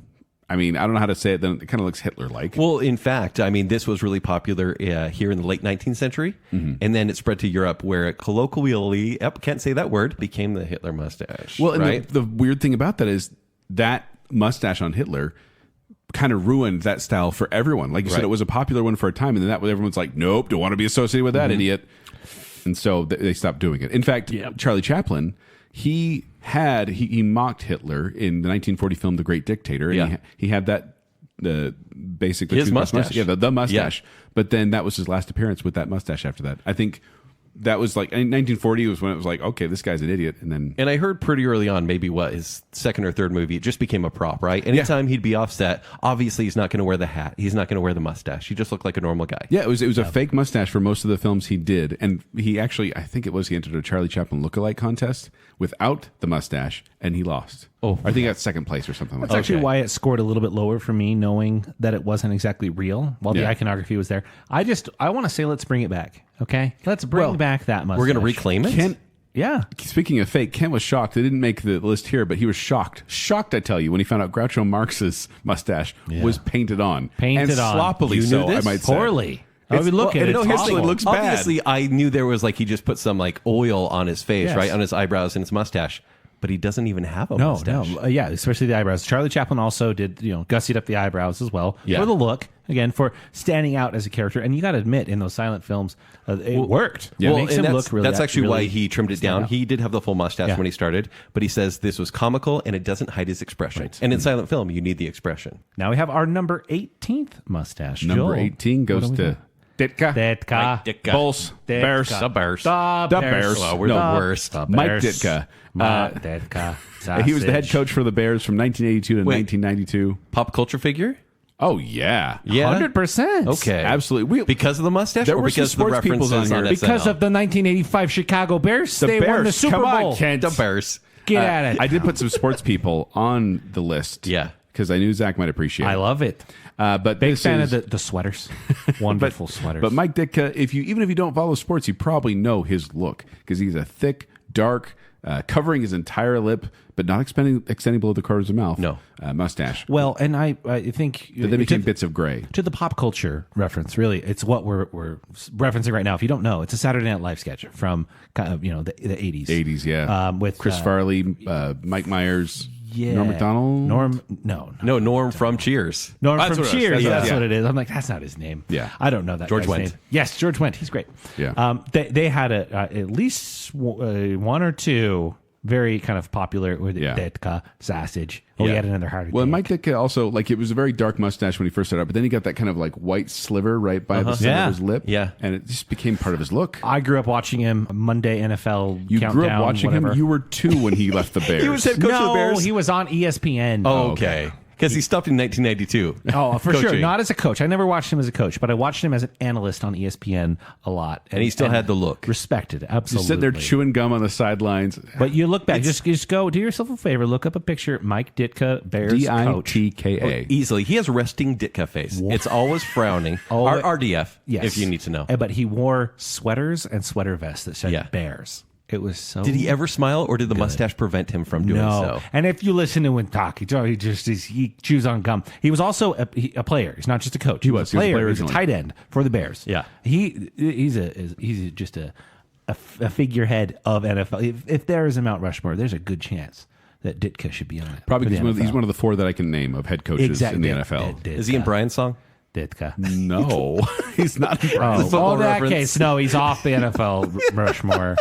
Speaker 4: I mean, I don't know how to say it. Then it kind of looks Hitler-like.
Speaker 3: Well, in fact, I mean, this was really popular here in the late 19th century, and then it spread to Europe, where it colloquially, can't say that word, became the Hitler mustache.
Speaker 4: Well, and
Speaker 3: right?
Speaker 4: the weird thing about that is that mustache on Hitler kind of ruined that style for everyone. Like you said,
Speaker 3: Right.
Speaker 4: it was a popular one for a time, and then that everyone's like, nope, don't want to be associated with that idiot. And so they stopped doing it. In fact, Charlie Chaplin, he mocked Hitler in the 1940 film The Great Dictator. And
Speaker 3: Yeah.
Speaker 4: he had that basically
Speaker 3: His mustache.
Speaker 4: Yeah, the mustache. But then that was his last appearance with that mustache after that. I think that was like in 1940 was when it was like, okay, this guy's an idiot. And then
Speaker 3: And I heard pretty early on, maybe his second or third movie, it just became a prop, right? Anytime he'd be offset, obviously he's not going to wear the hat. He's not going to wear the mustache. He just looked like a normal guy.
Speaker 4: yeah, it was a fake mustache for most of the films he did, and he actually, I think it was, he entered a Charlie Chaplin lookalike contest without the mustache, and he lost.
Speaker 3: Oh.
Speaker 4: I think he got second place or something like
Speaker 5: That's
Speaker 4: that.
Speaker 5: actually why it scored a little bit lower for me, knowing that it wasn't exactly real while the
Speaker 4: Yeah.
Speaker 5: iconography was there. I want to say, let's bring it back. Okay, let's bring back that mustache.
Speaker 3: We're going to reclaim it?
Speaker 4: Kent,
Speaker 5: Yeah,
Speaker 4: speaking of fake, Kent was shocked. They didn't make the list here, but he was shocked. Shocked, I tell you, when he found out Groucho Marx's mustache was painted on.
Speaker 5: Painted
Speaker 4: and
Speaker 5: on.
Speaker 4: sloppily
Speaker 3: You knew
Speaker 4: so,
Speaker 3: this?
Speaker 4: I might say.
Speaker 5: poorly. I mean, look at it.
Speaker 3: no,
Speaker 5: It's
Speaker 3: here's the
Speaker 5: awful.
Speaker 3: thing.
Speaker 4: It looks bad.
Speaker 3: Obviously, I knew there was like he just put some like oil on his face,
Speaker 5: Yes.
Speaker 3: right? On his eyebrows and his mustache. But he doesn't even have a
Speaker 5: No,
Speaker 3: mustache.
Speaker 5: yeah, especially the eyebrows. Charlie Chaplin also did, gussied up the eyebrows as well
Speaker 3: Yeah.
Speaker 5: for the look. again, for standing out as a character. And you got to admit, in those silent films, it worked.
Speaker 3: Well,
Speaker 5: It makes
Speaker 3: and
Speaker 5: him look really.
Speaker 3: that's actually
Speaker 5: really
Speaker 3: why he trimmed it down.
Speaker 5: out.
Speaker 3: He did have the full mustache
Speaker 5: Yeah.
Speaker 3: when he started, but he says this was comical and it doesn't hide his expression. And in silent film, you need the expression.
Speaker 5: Now we have our number 18th mustache.
Speaker 4: Number
Speaker 5: Joel,
Speaker 4: 18 goes
Speaker 5: what do we
Speaker 4: to Ditka.
Speaker 5: Ditka.
Speaker 3: Ditka.
Speaker 4: Bulls.
Speaker 5: Ditka.
Speaker 4: Bears.
Speaker 3: The Bears.
Speaker 5: The
Speaker 4: The
Speaker 5: Bears.
Speaker 4: Bears.
Speaker 3: Well, we're
Speaker 4: No.
Speaker 3: the worst.
Speaker 5: The
Speaker 4: Mike
Speaker 5: Bears.
Speaker 4: Ditka.
Speaker 5: Ditka.
Speaker 4: He was the head
Speaker 5: Sausage.
Speaker 4: coach for the Bears from 1982 to
Speaker 3: Wait.
Speaker 4: 1992.
Speaker 3: Pop culture figure?
Speaker 4: Oh, yeah.
Speaker 3: Yeah.
Speaker 5: 100%.
Speaker 3: Okay.
Speaker 4: Absolutely.
Speaker 3: Because of the mustache
Speaker 4: There
Speaker 3: or
Speaker 4: were some
Speaker 3: because of the
Speaker 4: sports peoples
Speaker 3: references
Speaker 4: on
Speaker 3: on
Speaker 4: here.
Speaker 5: Because
Speaker 3: SNL?
Speaker 5: of the 1985 Chicago Bears,
Speaker 4: The
Speaker 5: they won the
Speaker 4: Bears.
Speaker 5: Super
Speaker 4: Come on,
Speaker 5: Bowl.
Speaker 4: Kent.
Speaker 3: The Bears.
Speaker 5: Get at it.
Speaker 4: I did put some sports people on the list.
Speaker 3: Yeah.
Speaker 4: Because I knew Zach might appreciate it.
Speaker 5: I love it.
Speaker 4: But
Speaker 5: Big
Speaker 4: this
Speaker 5: fan
Speaker 4: is-
Speaker 5: of the sweaters. Wonderful sweaters.
Speaker 4: But Mike Ditka, even if you don't follow sports, you probably know his look because he's a thick, dark, covering his entire lip, but not extending below the corners of the mouth.
Speaker 3: No.
Speaker 4: Mustache.
Speaker 5: well, and I think
Speaker 4: But they became bits of gray.
Speaker 5: to the pop culture reference. Really, it's what we're referencing right now. If you don't know, it's a Saturday Night Live sketch from kind of the 80s.
Speaker 4: 80s, yeah.
Speaker 5: With
Speaker 4: Chris Farley, Mike Myers,
Speaker 5: yeah,
Speaker 4: Norm Macdonald.
Speaker 3: No, Norm from Cheers.
Speaker 5: Norm
Speaker 4: That's
Speaker 5: from
Speaker 4: what it is.
Speaker 5: Cheers.
Speaker 4: That's
Speaker 5: That's
Speaker 4: what-
Speaker 5: what it is. I'm like, that's not his name.
Speaker 4: Yeah.
Speaker 5: I don't know that.
Speaker 3: George
Speaker 5: guy's
Speaker 3: Wendt.
Speaker 5: name. Yes, George Wendt. He's great.
Speaker 4: Yeah.
Speaker 5: They had at least one or two very kind of popular with
Speaker 4: Yeah.
Speaker 5: Ditka, Sausage. Oh, he
Speaker 3: Yeah.
Speaker 5: had another heart attack.
Speaker 4: Well, and Mike Ditka also, it was a very dark mustache when he first started out, but then he got that kind of white sliver right by the center
Speaker 5: Yeah.
Speaker 4: of his lip.
Speaker 3: Yeah.
Speaker 4: And it just became part of his look.
Speaker 5: I grew up watching him Monday NFL
Speaker 4: You
Speaker 5: countdown.
Speaker 4: grew up watching
Speaker 5: whatever.
Speaker 4: him. You were 2 when he left the Bears.
Speaker 3: He was head coach of the
Speaker 5: No,
Speaker 3: Bears.
Speaker 5: he was on ESPN.
Speaker 3: Oh, okay. Because he stopped in 1992.
Speaker 5: Oh, for sure.
Speaker 3: Coaching.
Speaker 5: Not as a coach. I never watched him as a coach, but I watched him as an analyst on ESPN a lot.
Speaker 3: And he still had the look.
Speaker 5: Respected, absolutely.
Speaker 4: Just sitting there chewing gum on the sidelines.
Speaker 5: But you look back, just go, do yourself a favor, look up a picture, Mike Ditka, Bears coach.
Speaker 4: Ditka.
Speaker 3: Easily. He has a resting Ditka face. It's always frowning.
Speaker 5: Oh,
Speaker 3: RDF,
Speaker 5: Yes.
Speaker 3: if you need to know.
Speaker 5: But he wore sweaters and sweater vests that said
Speaker 3: Yeah.
Speaker 5: Bears. It was so.
Speaker 3: Did he ever smile, or did the mustache prevent him from doing
Speaker 5: No.
Speaker 3: so?
Speaker 5: And if you listen to him talk, he chews on gum. He was also a player. He's not just a coach. He
Speaker 4: was.
Speaker 5: a
Speaker 4: He was a
Speaker 5: player.
Speaker 4: player
Speaker 5: He's a
Speaker 4: originally.
Speaker 5: tight end for the Bears.
Speaker 3: Yeah.
Speaker 5: He's just a figurehead of NFL. If there is a Mount Rushmore, there's a good chance that Ditka should be on it.
Speaker 4: Probably
Speaker 5: for the
Speaker 4: because he's
Speaker 5: NFL.
Speaker 4: one of the 4 that I can name of head coaches
Speaker 5: Exactly.
Speaker 4: in the NFL.
Speaker 3: Is he in Brian's song?
Speaker 5: Ditka?
Speaker 4: No, he's not.
Speaker 5: Oh,
Speaker 3: football
Speaker 5: in that
Speaker 3: reference.
Speaker 5: case, no, he's off the NFL Rushmore.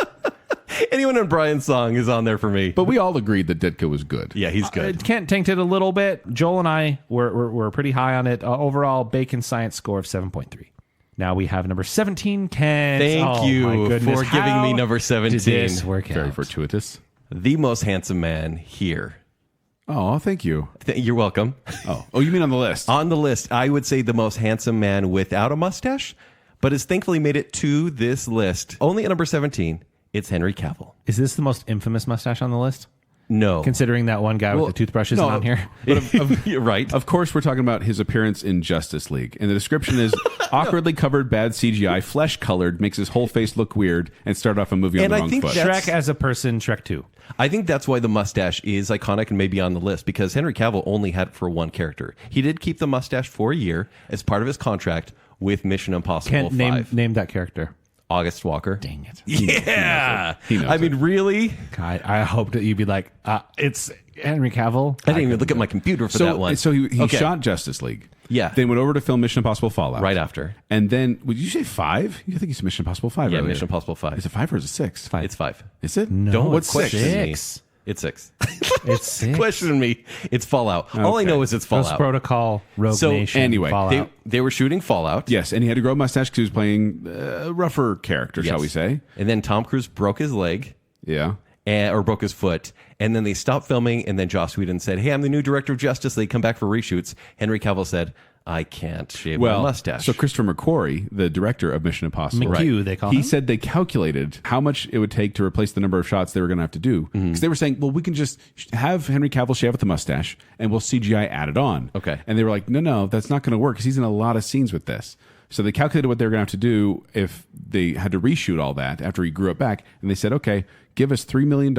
Speaker 3: Anyone in Brian's song is on there for me.
Speaker 4: But we all agreed that Ditka was good.
Speaker 3: Yeah, he's good.
Speaker 5: Kent tanked it a little bit. Joel and I were pretty high on it. Overall, Bacon Science score of 7.3. Now we have number 17, Kent.
Speaker 3: Thank
Speaker 5: Oh,
Speaker 3: you
Speaker 5: my goodness.
Speaker 3: for giving me
Speaker 5: How
Speaker 3: number 17.
Speaker 5: Did this work
Speaker 4: Very
Speaker 5: out?
Speaker 4: fortuitous.
Speaker 3: The most handsome man here.
Speaker 4: Oh, thank you.
Speaker 3: You're welcome.
Speaker 4: Oh, you mean on the list?
Speaker 3: On the list, I would say the most handsome man without a mustache, but has thankfully made it to this list. Only at number 17, it's Henry Cavill.
Speaker 5: Is this the most infamous mustache on the list?
Speaker 3: No.
Speaker 5: Considering that one guy with the toothbrush isn't on here.
Speaker 3: You're right.
Speaker 4: Of course, we're talking about his appearance in Justice League. And the description is awkwardly covered, bad CGI, flesh colored, makes his whole face look weird, and start off a movie on
Speaker 3: And
Speaker 4: the
Speaker 3: I
Speaker 4: wrong
Speaker 3: think
Speaker 4: foot.
Speaker 3: that's-
Speaker 5: Shrek as a person, Shrek 2.
Speaker 3: I think that's why the mustache is iconic and maybe on the list, because Henry Cavill only had it for one character. He did keep the mustache for a year as part of his contract with Mission Impossible
Speaker 5: Kent,
Speaker 3: 5.
Speaker 5: name that character.
Speaker 3: August Walker.
Speaker 5: Dang it.
Speaker 3: Yeah.
Speaker 4: He knows
Speaker 3: I mean, really?
Speaker 5: I hope that you'd be like, it's Henry Cavill.
Speaker 3: I didn't even look at my computer for that one.
Speaker 4: So he
Speaker 3: Okay.
Speaker 4: shot Justice League.
Speaker 3: Yeah.
Speaker 4: Then went over to film Mission Impossible Fallout.
Speaker 3: Right after.
Speaker 4: And then, would you say 5? You think it's Mission Impossible 5
Speaker 3: Yeah,
Speaker 4: earlier.
Speaker 3: Mission Impossible 5.
Speaker 4: Is it 5 or is it 6?
Speaker 3: It's 5.
Speaker 4: Is it?
Speaker 5: No,
Speaker 3: Don't
Speaker 5: it's
Speaker 3: question
Speaker 5: 6.
Speaker 3: me. It's 6.
Speaker 5: It's 6.
Speaker 3: Question me. It's Fallout. All I
Speaker 4: Okay.
Speaker 3: know is it's
Speaker 5: Ghost
Speaker 3: Fallout.
Speaker 5: Protocol, Rogue
Speaker 3: So,
Speaker 5: Nation,
Speaker 4: anyway,
Speaker 5: Fallout.
Speaker 3: They were shooting Fallout.
Speaker 4: Yes, and he had to grow a mustache because he was playing a rougher character, shall
Speaker 3: Yes.
Speaker 4: we say.
Speaker 3: And then Tom Cruise broke his leg.
Speaker 4: Yeah.
Speaker 3: Or broke his foot, and then they stopped filming, and then Joss Whedon said, "Hey, I'm the new director of Justice League. Come back for reshoots." Henry Cavill said, "I can't shave my mustache."
Speaker 4: So Christopher McQuarrie, the director of Mission Impossible,
Speaker 5: McHugh, they call
Speaker 4: he
Speaker 5: him?
Speaker 4: said they calculated how much it would take to replace the number of shots they were going to have to do. Because they were saying, well, we can just have Henry Cavill shave with the mustache, and we'll CGI add it on.
Speaker 3: Okay.
Speaker 4: And they were like, no, that's not going to work because he's in a lot of scenes with this. So they calculated what they were going to have to do if they had to reshoot all that after he grew it back. And they said, okay, give us $3 million,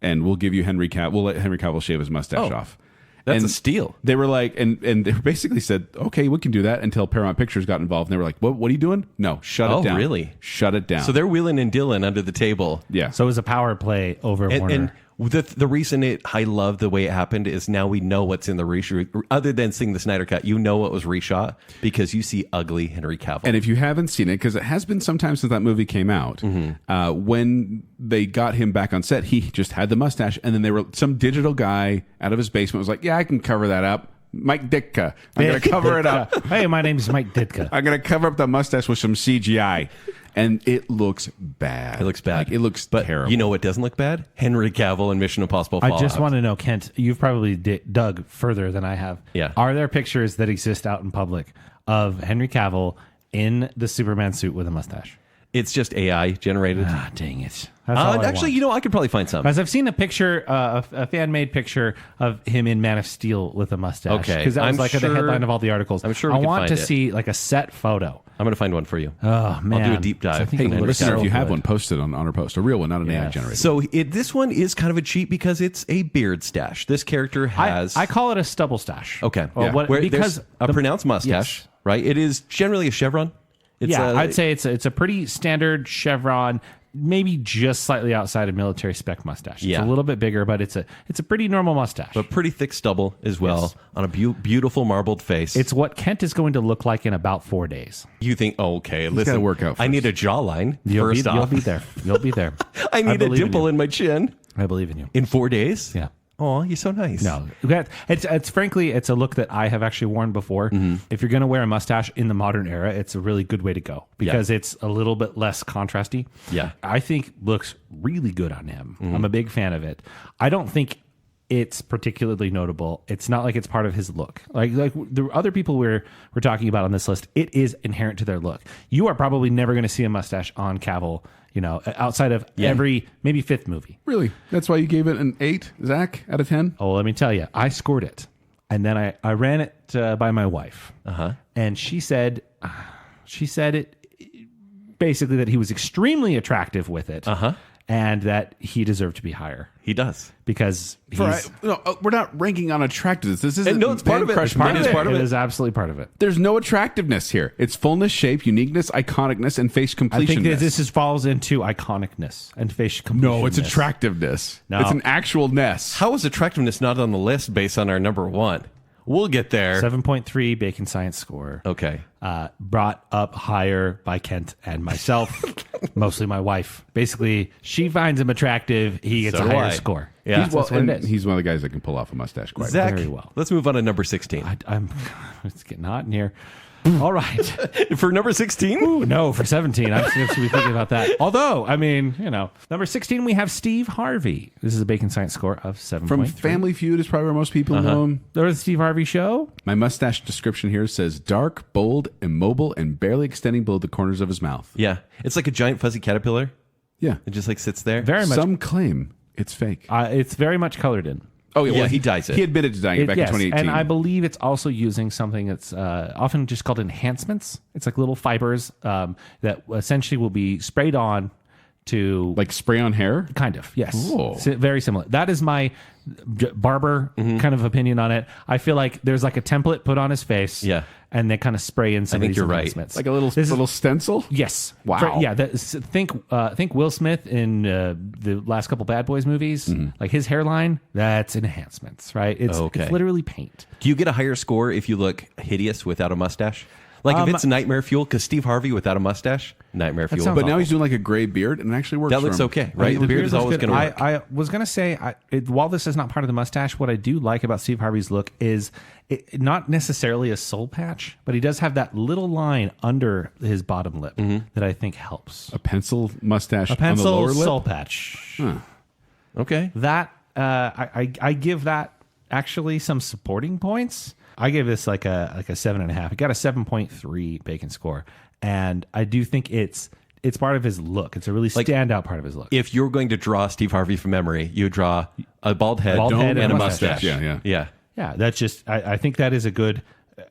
Speaker 4: and we'll give you Henry Cavill. We'll let Henry Cavill shave his mustache off.
Speaker 3: That's
Speaker 4: And
Speaker 3: a steal.
Speaker 4: They were like, and they basically said, okay, we can do that until Paramount Pictures got involved. And they were like, what are you doing? No, shut
Speaker 3: Oh,
Speaker 4: it down.
Speaker 3: really?
Speaker 4: Shut it down.
Speaker 3: So they're wheeling and dealing under the table.
Speaker 4: yeah.
Speaker 5: So it was a power play over
Speaker 3: And
Speaker 5: Warner.
Speaker 3: The reason I love the way it happened is now we know what's in the reshoot. Other than seeing the Snyder Cut, you know what was reshot because you see ugly Henry Cavill.
Speaker 4: And if you haven't seen it, because it has been some time since that movie came out, when they got him back on set, he just had the mustache, and then some digital guy out of his basement was like, "Yeah, I can cover that up. Mike Ditka. I'm going to cover it up.
Speaker 5: Hey, my name's Mike Ditka.
Speaker 4: I'm going to cover up the mustache with some CGI." And it looks bad.
Speaker 3: It looks bad.
Speaker 4: Like, it looks terrible.
Speaker 3: You know what doesn't look bad? Henry Cavill in Mission Impossible
Speaker 5: I
Speaker 3: Fallout.
Speaker 5: just want to know, Kent, you've probably dug further than I have.
Speaker 3: Yeah.
Speaker 5: Are there pictures that exist out in public of Henry Cavill in the Superman suit with a mustache?
Speaker 3: It's just AI generated.
Speaker 5: Ah, dang it. That's all I
Speaker 3: Actually,
Speaker 5: want.
Speaker 3: I could probably find some.
Speaker 5: Because I've seen a picture, a fan-made picture of him in Man of Steel with a mustache.
Speaker 3: Okay.
Speaker 5: Because that was the headline of all the articles.
Speaker 3: I'm sure we
Speaker 5: I
Speaker 3: can
Speaker 5: want
Speaker 3: find
Speaker 5: to
Speaker 3: it.
Speaker 5: see like a set photo.
Speaker 3: I'm going to find one for you.
Speaker 5: Oh, man.
Speaker 3: I'll do a deep dive.
Speaker 5: I think
Speaker 4: Hey,
Speaker 5: it looks
Speaker 4: listener,
Speaker 5: so
Speaker 4: if you have
Speaker 5: good.
Speaker 4: one, post it on our post. A real one, not an AI generated.
Speaker 3: So this one is kind of a cheat because it's a beard stash. This character has...
Speaker 5: I call it a stubble stash.
Speaker 3: Okay.
Speaker 5: Well,
Speaker 3: Where
Speaker 5: because
Speaker 3: there's a pronounced mustache,
Speaker 5: yes.
Speaker 3: right? It is generally a chevron. It's
Speaker 5: I'd say it's a pretty standard chevron, maybe just slightly outside of military spec mustache.
Speaker 3: Yeah.
Speaker 5: It's a little bit bigger, but it's a pretty normal mustache.
Speaker 3: But pretty thick stubble as well
Speaker 5: Yes.
Speaker 3: on a beautiful marbled face.
Speaker 5: It's what Kent is going to look like in about 4 days.
Speaker 3: You think, okay, listen,
Speaker 4: gotta work out
Speaker 3: I
Speaker 4: first.
Speaker 3: need a jawline
Speaker 5: You'll
Speaker 3: first off.
Speaker 5: be there. You'll be there.
Speaker 3: I need a
Speaker 5: believe in
Speaker 3: dimple
Speaker 5: you.
Speaker 3: in my chin
Speaker 5: I believe in you.
Speaker 3: in 4 days.
Speaker 5: Yeah.
Speaker 3: Oh, you're so nice.
Speaker 5: No, it's frankly, it's a look that I have actually worn before.
Speaker 3: Mm-hmm.
Speaker 5: If you're going to wear a mustache in the modern era, it's a really good way to go because it's a little bit less contrasty.
Speaker 3: Yeah.
Speaker 5: I think looks really good on him. I'm a big fan of it. I don't think it's particularly notable. It's not like it's part of his look. Like the other people we're talking about on this list, it is inherent to their look. You are probably never going to see a mustache on Cavill, outside of every maybe fifth movie.
Speaker 4: Really? That's why you gave it an 8, Zach, out of 10?
Speaker 5: Oh, let me tell you, I scored it, and then I ran it by my wife, and she said it basically that he was extremely attractive with it, and that he deserved to be higher
Speaker 3: He does.
Speaker 5: because he's
Speaker 4: We're not ranking on attractiveness. This isn't
Speaker 3: no, it's part
Speaker 4: Man
Speaker 3: of it.
Speaker 4: Crush
Speaker 3: It's part
Speaker 4: Man.
Speaker 3: of it.
Speaker 5: It is absolutely part of it.
Speaker 4: There's no attractiveness here. It's fullness, shape, uniqueness, iconicness, and face
Speaker 5: I think
Speaker 4: completion.
Speaker 5: that this falls into iconic-ness and face completion.
Speaker 4: No, it's attractiveness.
Speaker 5: No.
Speaker 4: It's an actual ness.
Speaker 3: How is attractiveness not on the list based on our number one? We'll get there.
Speaker 5: 7.3 Bacon Science score.
Speaker 3: Okay.
Speaker 5: Brought up higher by Kent and myself, mostly my wife. Basically, she finds him attractive. He gets
Speaker 3: So
Speaker 5: a
Speaker 3: do
Speaker 5: higher
Speaker 3: I.
Speaker 5: score.
Speaker 3: Yeah.
Speaker 5: That's what
Speaker 4: and
Speaker 5: it is.
Speaker 4: he's one of the guys that can pull off a mustache quite
Speaker 3: Zach,
Speaker 5: very well.
Speaker 3: let's move on to number 16.
Speaker 5: It's getting hot in here. All right.
Speaker 3: For number 16?
Speaker 5: Ooh, no, for 17. I'm supposed to be thinking about that. Although, number 16, we have Steve Harvey. This is a Bacon Science score of 7.3.
Speaker 4: From Family Feud is probably where most people know him.
Speaker 5: There was the Steve Harvey show.
Speaker 4: My mustache description here says dark, bold, immobile, and barely extending below the corners of his mouth.
Speaker 3: Yeah. It's like a giant fuzzy caterpillar.
Speaker 4: Yeah.
Speaker 3: It just sits there.
Speaker 5: Very much.
Speaker 4: Some claim it's fake.
Speaker 5: It's very much colored in.
Speaker 4: Oh,
Speaker 3: Yeah, he dyes it.
Speaker 4: He admitted to dyeing it back in 2018.
Speaker 5: And I believe it's also using something that's often just called enhancements. It's like little fibers that essentially will be sprayed on to
Speaker 4: like spray on hair?
Speaker 5: kind of, yes.
Speaker 4: Cool.
Speaker 5: Very similar. That is my barber kind of opinion on it. I feel like there's like a template put on his face.
Speaker 3: Yeah.
Speaker 5: And they kind of spray in some
Speaker 3: I think
Speaker 5: of these
Speaker 3: you're right.
Speaker 5: enhancements.
Speaker 4: Like a little stencil?
Speaker 5: Yes.
Speaker 4: Wow.
Speaker 5: Yeah. Think Will Smith in the last couple Bad Boys movies. Like his hairline, that's enhancements, right? It's literally paint.
Speaker 3: Do you get a higher score if you look hideous without a mustache? Like if it's nightmare fuel, because Steve Harvey without a mustache, nightmare fuel.
Speaker 5: sounds
Speaker 4: But now he's doing like a gray beard and it actually works
Speaker 3: That
Speaker 4: for
Speaker 3: looks
Speaker 4: him.
Speaker 3: okay, right? The beard is always going to work.
Speaker 5: I was going to say, while this is not part of the mustache, what I do like about Steve Harvey's look is not necessarily a soul patch, but he does have that little line under his bottom lip that I think helps.
Speaker 4: A pencil mustache
Speaker 5: A pencil
Speaker 4: on the lower lip?
Speaker 5: soul patch.
Speaker 3: Okay.
Speaker 5: That I give that actually some supporting points. I gave this like a 7.5. It got a 7.3 Bacon score, and I do think it's part of his look. It's a really standout part of his look.
Speaker 3: If you're going to draw Steve Harvey from memory, you would draw a bald head,
Speaker 5: and
Speaker 3: a
Speaker 5: a
Speaker 3: mustache.
Speaker 5: mustache.
Speaker 4: Yeah.
Speaker 5: Yeah, that's just I think that is a good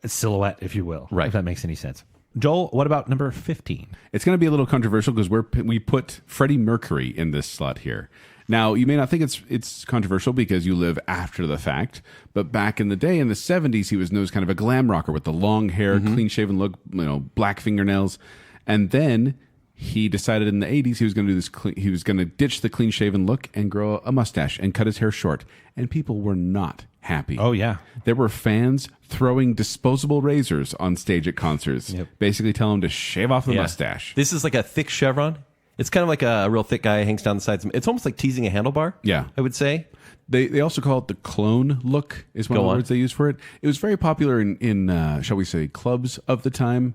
Speaker 5: silhouette, if you will.
Speaker 3: Right.
Speaker 5: If that makes any sense. Joel, what about number 15?
Speaker 4: It's going to be a little controversial because we put Freddie Mercury in this slot here. Now, you may not think it's controversial because you live after the fact, but back in the day, in the 70s, he was known as kind of a glam rocker with the long hair, clean-shaven look, black fingernails. And then he decided in the 80s he was going to do this. He was going to ditch the clean-shaven look and grow a mustache and cut his hair short. And people were not happy.
Speaker 5: Oh, yeah.
Speaker 4: There were fans throwing disposable razors on stage at concerts, basically telling him to shave off the mustache.
Speaker 3: This is like a thick chevron. It's kind of like a real thick guy hangs down the sides. It's almost like teasing a handlebar.
Speaker 4: Yeah.
Speaker 3: I would say.
Speaker 4: They also call it the clone look is one of the words they use for it. It was very popular in shall we say, clubs of the time.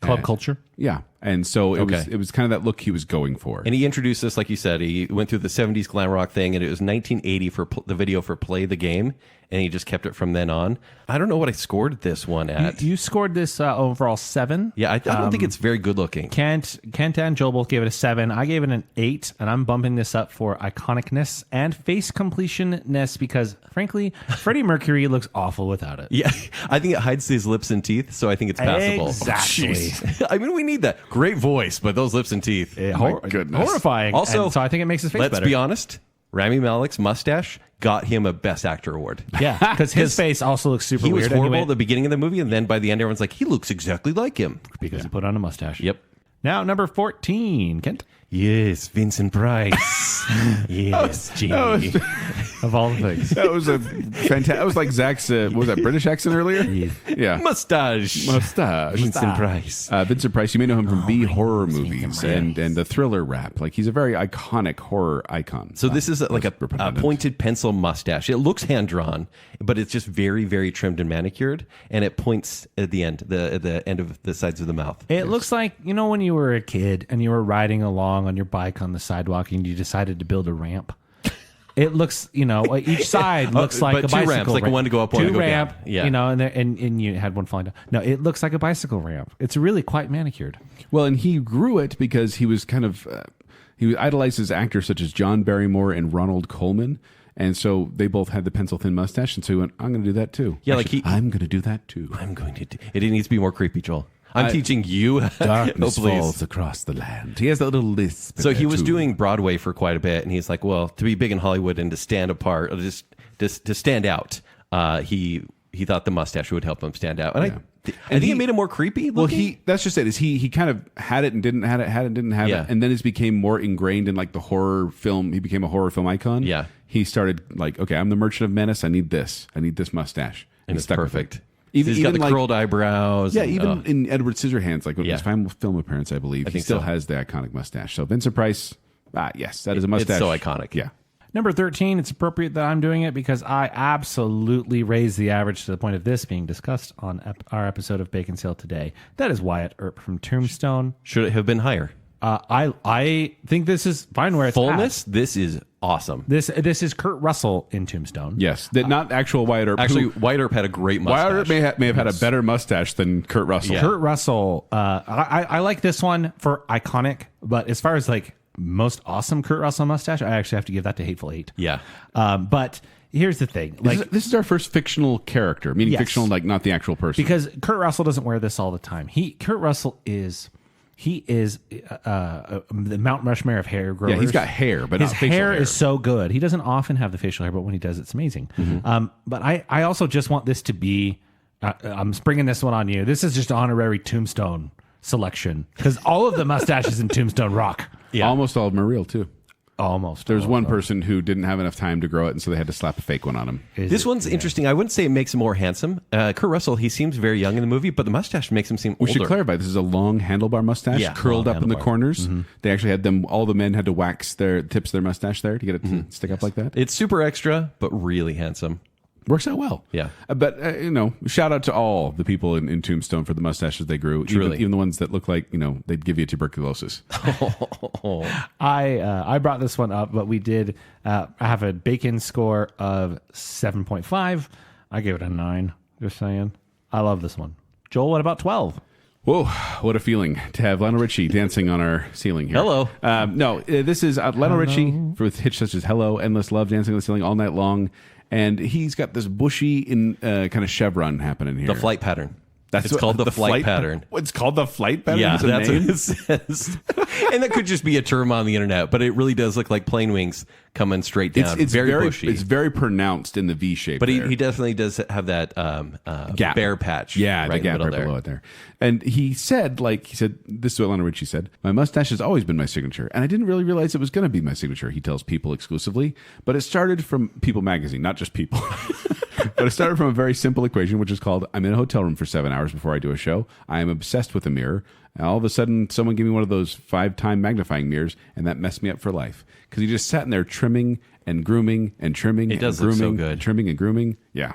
Speaker 5: Club culture.
Speaker 4: Yeah. And so it was kind of that look he was going for.
Speaker 3: And he introduced this, like you said, he went through the 70s glam rock thing, and it was 1980 for the video for Play the Game, and he just kept it from then on. I don't know what I scored this one at.
Speaker 5: You scored this overall 7.
Speaker 3: Yeah, I don't think it's very good looking.
Speaker 5: Kent and Joel both gave it a 7. I gave it an 8, and I'm bumping this up for iconic-ness and face completion-ness because, frankly, Freddie Mercury looks awful without it.
Speaker 3: Yeah, I think it hides his lips and teeth, so I think it's passable.
Speaker 5: Exactly.
Speaker 3: I mean, we need that. Great voice, but those lips and teeth.
Speaker 4: My goodness.
Speaker 5: Horrifying.
Speaker 3: Also,
Speaker 5: and so I think it makes his face
Speaker 3: let's
Speaker 5: better.
Speaker 3: be honest, Rami Malek's mustache got him a Best Actor award.
Speaker 5: Yeah, because his face also looks super
Speaker 3: He was
Speaker 5: weird.
Speaker 3: horrible at the beginning of the movie, and then by the end, everyone's like, he looks exactly like him.
Speaker 5: because he put on a mustache.
Speaker 3: Yep.
Speaker 5: Now, number 14, Kent.
Speaker 3: Yes, Vincent Price. Yes, Genie.
Speaker 5: Of all the things.
Speaker 4: That was a fantastic. That was like Zach's. What was that British accent earlier? Yeah.
Speaker 3: Mustache.
Speaker 4: Mustache.
Speaker 3: Vincent Price.
Speaker 4: Vincent Price. You may know him from B horror movies and the thriller rap. Like he's a very iconic horror icon.
Speaker 3: So this is like a pointed pencil mustache. It looks hand drawn, but it's just very, very trimmed and manicured, and it points at the end, the end of the sides of the mouth.
Speaker 5: It looks like, when you were a kid and you were riding along on your bike on the sidewalk and you decided to build a ramp. It looks, each side looks like a
Speaker 3: two
Speaker 5: bicycle
Speaker 3: ramps, like
Speaker 5: ramp.
Speaker 3: one to go up, one to go
Speaker 5: ramp,
Speaker 3: down. Yeah.
Speaker 5: And you had one falling down. No, it looks like a bicycle ramp. It's really quite manicured.
Speaker 4: Well, and he grew it because he was kind of he idolizes actors such as John Barrymore and Ronald Colman. And so they both had the pencil thin mustache, and so he went, I'm going to do that too.
Speaker 3: Yeah,
Speaker 4: I'm going to do that too.
Speaker 3: I'm going to do it. Needs to be more creepy, Joel. I'm teaching you.
Speaker 4: Darkness
Speaker 3: Oh, please.
Speaker 4: falls across the land. He has that little lisp.
Speaker 3: So he was
Speaker 4: too.
Speaker 3: doing Broadway for quite a bit, and he's like, well, to be big in Hollywood and to stand apart, or just to stand out, he thought the mustache would help him stand out. And I think it made him more creepy looking.
Speaker 4: Well, that's just it. Is he kind of had it and didn't have it, had it and didn't have it, and then it became more ingrained in like the horror film. He became a horror film icon.
Speaker 3: Yeah.
Speaker 4: He started like, okay, I'm the Merchant of Menace. I need this mustache.
Speaker 3: And
Speaker 4: he
Speaker 3: it's
Speaker 4: stuck with
Speaker 3: perfect.
Speaker 4: it.
Speaker 3: He's got the
Speaker 4: like,
Speaker 3: curled eyebrows.
Speaker 4: Yeah,
Speaker 3: and,
Speaker 4: even in Edward Scissorhands, like his final film appearance, I believe, he
Speaker 3: think
Speaker 4: still
Speaker 3: so.
Speaker 4: has the iconic mustache. So Vincent Price, yes, that is a mustache.
Speaker 3: It's so iconic.
Speaker 4: Yeah.
Speaker 5: Number 13, it's appropriate that I'm doing it because I absolutely raised the average to the point of this being discussed on our episode of Baconsale today. That is Wyatt Earp from Tombstone.
Speaker 3: Should it have been higher?
Speaker 5: I think this is fine where it's
Speaker 3: Fullness.
Speaker 5: at.
Speaker 3: This is awesome.
Speaker 5: This is Kurt Russell in Tombstone.
Speaker 4: Yes, that not actual Wyatt Earp.
Speaker 3: Actually, Wyatt Earp had a great mustache.
Speaker 4: Wyatt Earp may have had a better mustache than Kurt Russell.
Speaker 3: Yeah.
Speaker 5: Kurt Russell, I like this one for iconic, but as far as like most awesome Kurt Russell mustache, I actually have to give that to Hateful Eight.
Speaker 3: Yeah.
Speaker 5: But here's the thing. Like,
Speaker 4: This is our first fictional character, meaning
Speaker 5: Yes.
Speaker 4: fictional, like not the actual person.
Speaker 5: because Kurt Russell doesn't wear this all the time. Kurt Russell is the Mount Rushmore of hair growers.
Speaker 4: Yeah, he's got hair, but
Speaker 5: his
Speaker 4: not facial
Speaker 5: hair
Speaker 4: hair.
Speaker 5: is so good. He doesn't often have the facial hair, but when he does, it's amazing. But I also just want this to be. I'm springing this one on you. This is just honorary Tombstone selection because all of the mustaches in Tombstone rock.
Speaker 3: Yeah.
Speaker 4: Almost all of them are real too.
Speaker 5: Almost.
Speaker 4: There's one person who didn't have enough time to grow it, and so they had to slap a fake one on him.
Speaker 3: This one's interesting. I wouldn't say it makes him more handsome. Kurt Russell, he seems very young in the movie, but the mustache makes him seem
Speaker 4: We
Speaker 3: older.
Speaker 4: should clarify: this is a long handlebar mustache,
Speaker 3: Yeah,
Speaker 4: curled
Speaker 5: long
Speaker 4: up in the
Speaker 5: handlebar.
Speaker 4: corners. They actually had them. All the men had to wax their tips of their mustache there to get it to stick up like that.
Speaker 3: It's super extra, but really handsome.
Speaker 4: Works out well.
Speaker 3: Yeah.
Speaker 4: But, shout out to all the people in Tombstone for the mustaches they grew.
Speaker 3: Truly.
Speaker 4: Even the ones that look like, they'd give you tuberculosis.
Speaker 5: I brought this one up, but we did have a Bacon score of 7.5. I gave it a 9. Just saying. I love this one. Joel, what about 12?
Speaker 4: Whoa, what a feeling to have Lionel Richie dancing on our ceiling here.
Speaker 3: Hello.
Speaker 4: This is Lionel Richie with hits such as Hello, Endless Love, dancing on the ceiling all night long. And he's got this bushy kind of chevron happening here.
Speaker 3: The flight pattern.
Speaker 4: That's
Speaker 3: It's called the flight pattern.
Speaker 4: It's called the flight pattern?
Speaker 3: Yeah,
Speaker 4: It's a
Speaker 3: that's
Speaker 4: name?
Speaker 3: what it says. And that could just be a term on the internet, but it really does look like plane wings coming straight down. It's very bushy.
Speaker 4: It's very pronounced in the V shape.
Speaker 3: But he definitely does have that
Speaker 4: gap.
Speaker 3: bare patch.
Speaker 4: Yeah,
Speaker 3: right
Speaker 4: the gap right below it there. And he said, this is what Lionel Richie said, my mustache has always been my signature, and I didn't really realize it was going to be my signature, he tells People exclusively. But it started from People magazine, not just People. But it started from a very simple equation, which is called, I'm in a hotel room for 7 hours before I do a show. I am obsessed with a mirror. And all of a sudden, someone gave me one of those 5-time magnifying mirrors, and that messed me up for life. Because he just sat in there trimming and grooming and trimming and grooming. Look so good. And trimming and grooming. Yeah.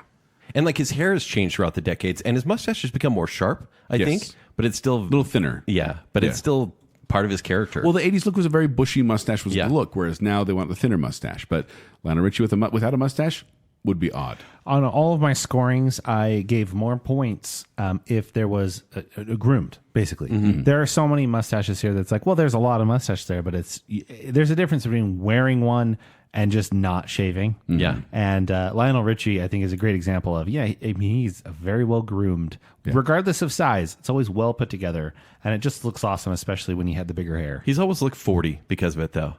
Speaker 3: And like his hair has changed throughout the decades, and his mustache has become more sharp, I think. But it's still...
Speaker 4: a little thinner.
Speaker 3: Yeah, but it's still part of his character.
Speaker 4: Well, the 80s look was a very bushy mustache was the look, whereas now they want the thinner mustache. But Lionel Richie without a mustache would be odd.
Speaker 5: On all of my scorings, I gave more points if there was a groomed, basically.
Speaker 4: Mm-hmm.
Speaker 5: There are so many mustaches here that's like, well, there's a lot of mustache there, but there's a difference between wearing one and just not shaving.
Speaker 3: Mm-hmm. Yeah.
Speaker 5: And Lionel Richie, I think, is a great example of, he's very well groomed. Yeah. Regardless of size, it's always well put together. And it just looks awesome, especially when he had the bigger hair.
Speaker 3: He's always looked 40 because of it, though.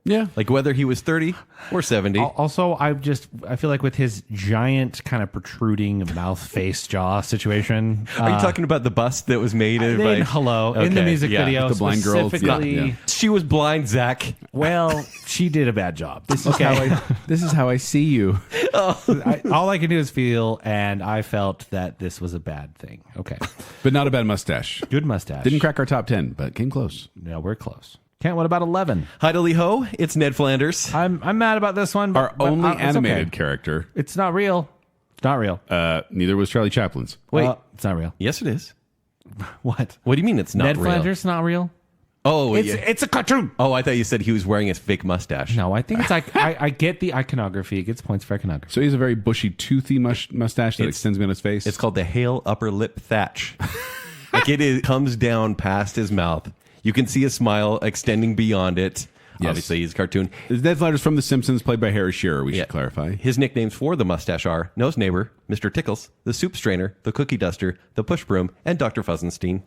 Speaker 4: Yeah.
Speaker 3: Like whether he was 30 or 70.
Speaker 5: Also, I feel like with his giant kind of protruding mouth, face, jaw situation.
Speaker 3: Are you talking about the bust that was made
Speaker 5: in Hello, in the music video,
Speaker 4: the blind girl.
Speaker 5: specifically.
Speaker 3: She was blind, Zach.
Speaker 5: Well, she did a bad job.
Speaker 4: This is how I see you.
Speaker 5: All I can do is feel, and I felt that this was a bad thing. Okay.
Speaker 4: But not a bad mustache.
Speaker 5: Good mustache.
Speaker 4: Didn't crack our top 10, but came close.
Speaker 5: No, we're close. Kent, what about 11?
Speaker 3: Heidely ho, it's Ned Flanders.
Speaker 5: I'm mad about this one.
Speaker 4: Our only animated
Speaker 5: okay.
Speaker 4: character.
Speaker 5: It's not real. It's not real.
Speaker 4: Neither was Charlie Chaplin's.
Speaker 5: Wait, it's not real.
Speaker 3: Yes, it is.
Speaker 5: What?
Speaker 3: What do you mean it's not
Speaker 5: Ned
Speaker 3: real?
Speaker 5: Flanders not real?
Speaker 3: Oh,
Speaker 5: it's a cartoon.
Speaker 3: Oh, I thought you said he was wearing a fake mustache.
Speaker 5: No, I think it's like I get the iconography. It gets points for iconography.
Speaker 4: So he has a very bushy, toothy mustache that extends beyond his face.
Speaker 3: It's called the Hale upper lip thatch. Like it comes down past his mouth. You can see a smile extending beyond it. Yes. Obviously, he's a cartoon.
Speaker 4: Ned Flanders from The Simpsons, played by Harry Shearer, we should clarify.
Speaker 3: His nicknames for the mustache are Nose Neighbor, Mr. Tickles, the Soup Strainer, the Cookie Duster, the Push Broom, and Dr. Fuzzenstein.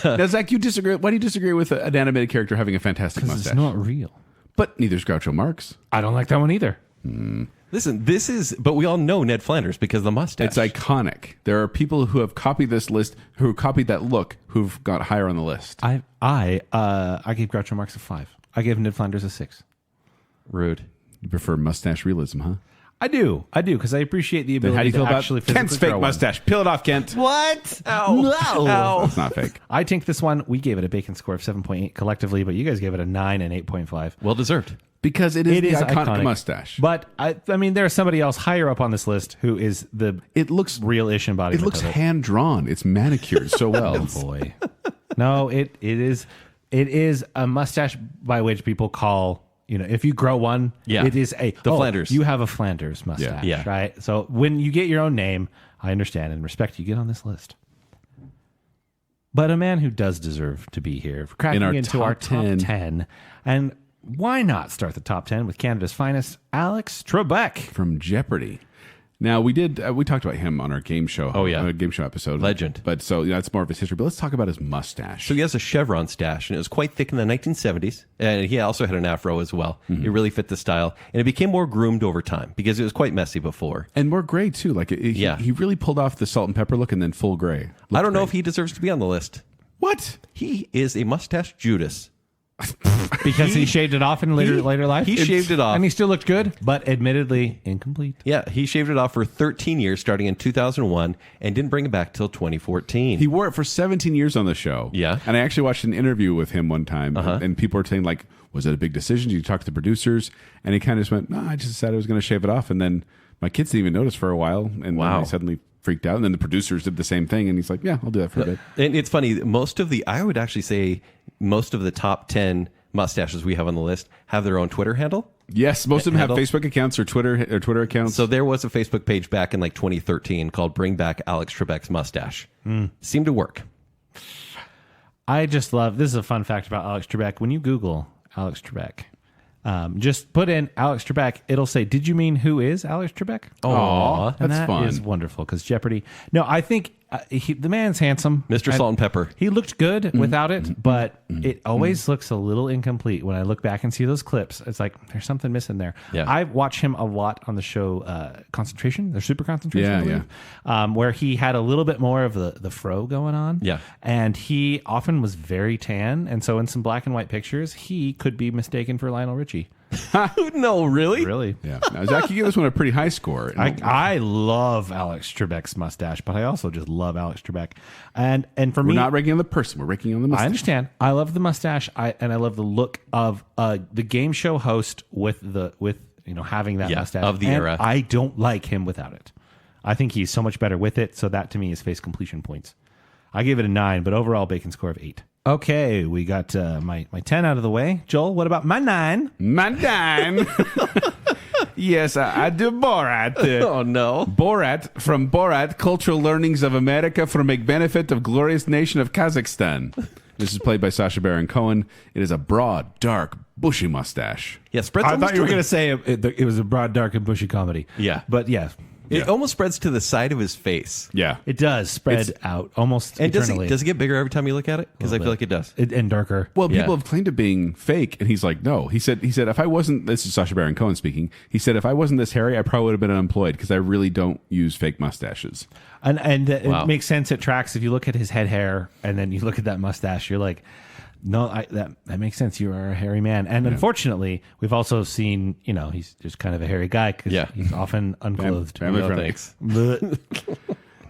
Speaker 4: Now, Zach, you disagree. Why do you disagree with an animated character having a fantastic mustache?
Speaker 5: It's not real.
Speaker 4: But neither's Groucho Marx.
Speaker 5: I don't like that one either.
Speaker 3: Listen, but we all know Ned Flanders because of the mustache.
Speaker 4: It's iconic. There are people who have copied this list, who copied that look, who've got higher on the list.
Speaker 5: I gave Groucho Marx a 5. I gave Ned Flanders a 6.
Speaker 3: Rude.
Speaker 4: You prefer mustache realism, huh?
Speaker 5: I do, because I appreciate the ability
Speaker 4: How do you feel
Speaker 5: to
Speaker 4: about
Speaker 5: actually
Speaker 4: Kent's fake mustache? Peel it off, Kent.
Speaker 5: What?
Speaker 3: Ow.
Speaker 5: No.
Speaker 3: Ow.
Speaker 4: It's not fake.
Speaker 5: I think this one, we gave it a bacon score of 7.8 collectively, but you guys gave it a 9 and 8.5.
Speaker 3: Well deserved.
Speaker 4: Because it is the iconic mustache.
Speaker 5: But I mean, there's somebody else higher up on this list who is
Speaker 4: it looks
Speaker 5: real-ish embodiment.
Speaker 4: It looks hand drawn. It's manicured so well.
Speaker 5: Oh boy. No, it is a mustache by which people call, if you grow one, it is the
Speaker 3: Flanders.
Speaker 5: You have a Flanders mustache,
Speaker 3: Yeah.
Speaker 5: right? So when you get your own name, I understand and respect you get on this list. But a man who does deserve to be here, cracking into our top 10, and why not start the top 10 with Canada's finest, Alex Trebek
Speaker 4: from Jeopardy. Now, we talked about him on our game show.
Speaker 3: Oh, yeah.
Speaker 4: Game show episode.
Speaker 3: Legend.
Speaker 4: But so, that's more of his history. But let's talk about his mustache.
Speaker 3: So he has a chevron stash, and it was quite thick in the 1970s. And he also had an afro as well. Mm-hmm. It really fit the style. And it became more groomed over time because it was quite messy before.
Speaker 4: And more gray, too. Like, he really pulled off the salt and pepper look and then full gray.
Speaker 3: I don't know if he deserves to be on the list.
Speaker 4: What?
Speaker 3: He is a mustache Judas.
Speaker 5: Because he shaved it off in later life?
Speaker 3: He shaved it off.
Speaker 5: And he still looked good, but admittedly incomplete.
Speaker 3: Yeah, he shaved it off for 13 years starting in 2001 and didn't bring it back till 2014.
Speaker 4: He wore it for 17 years on the show.
Speaker 3: Yeah.
Speaker 4: And I actually watched an interview with him one time, and people were saying, like, was it a big decision? Did you talk to the producers? And he kind of just went, no, I just decided I was going to shave it off. And then my kids didn't even notice for a while. And then they suddenly freaked out. And then the producers did the same thing. And he's like, yeah, I'll do that for a bit.
Speaker 3: And it's funny, I would actually say most of the top 10 mustaches we have on the list have their own Twitter handle.
Speaker 4: Yes, most of them have Facebook accounts or Twitter accounts.
Speaker 3: So there was a Facebook page back in like 2013 called Bring Back Alex Trebek's Mustache. Seemed to work.
Speaker 5: I just love, this is a fun fact about Alex Trebek. When you Google Alex Trebek, Just put in Alex Trebek. It'll say, "Did you mean who is Alex Trebek?"
Speaker 4: Aw,
Speaker 5: And
Speaker 4: that's
Speaker 5: that
Speaker 4: fun.
Speaker 5: is wonderful because Jeopardy. No, I think the man's handsome.
Speaker 3: Mr. Salt and Pepper.
Speaker 5: He looked good without it, but it always looks a little incomplete when I look back and see those clips. It's like there's something missing there.
Speaker 3: Yeah.
Speaker 5: I watch him a lot on the show Concentration, the Super Concentration, I believe, where he had a little bit more of the fro going on.
Speaker 3: Yeah.
Speaker 5: And he often was very tan, and so in some black and white pictures, he could be mistaken for Lionel Richie.
Speaker 3: No, really?
Speaker 5: Really?
Speaker 4: Yeah. Now, Zach, you give this one a pretty high score.
Speaker 5: I love Alex Trebek's mustache, but I also just love Alex Trebek. And for
Speaker 4: We're
Speaker 5: me,
Speaker 4: not ranking on the person. We're ranking on the mustache.
Speaker 5: I understand. I love the mustache. I love the look of the game show host with having that mustache
Speaker 3: of the
Speaker 5: And
Speaker 3: era.
Speaker 5: I don't like him without it. I think he's so much better with it. So that to me is face completion points. I gave it a 9, but overall bacon score of 8. Okay, we got my 10 out of the way. Joel, what about my 9?
Speaker 4: My dime. Yes, I do Borat.
Speaker 3: Oh, no.
Speaker 4: Borat from Borat, Cultural Learnings of America for make benefit of glorious nation of Kazakhstan. This is played by Sacha Baron Cohen. It is a broad, dark, bushy mustache.
Speaker 3: Yeah, spreads
Speaker 5: I
Speaker 3: almost
Speaker 5: thought you were
Speaker 3: to
Speaker 5: going to say it was a broad, dark, and bushy comedy.
Speaker 3: Yeah.
Speaker 5: But yeah,
Speaker 3: It almost spreads to the side of his face.
Speaker 4: Yeah.
Speaker 5: it does spread out almost
Speaker 3: And does
Speaker 5: eternally.
Speaker 3: it get bigger every time you look at it? Because I feel like it does.
Speaker 5: And darker.
Speaker 4: Well,
Speaker 3: Yeah.
Speaker 4: people have claimed it being fake, and he's like, no. He said, if I wasn't, this is Sacha Baron Cohen speaking. He said, if I wasn't this hairy, I probably would have been unemployed because I really don't use fake mustaches.
Speaker 5: And
Speaker 3: Wow.
Speaker 5: it makes sense. It tracks. If you look at his head hair and then you look at that mustache, you're like, no, that makes sense. You are a hairy man. And unfortunately, we've also seen, he's just kind of a hairy guy because he's often unclothed.
Speaker 4: Family
Speaker 3: No,
Speaker 4: friendly.
Speaker 3: thanks.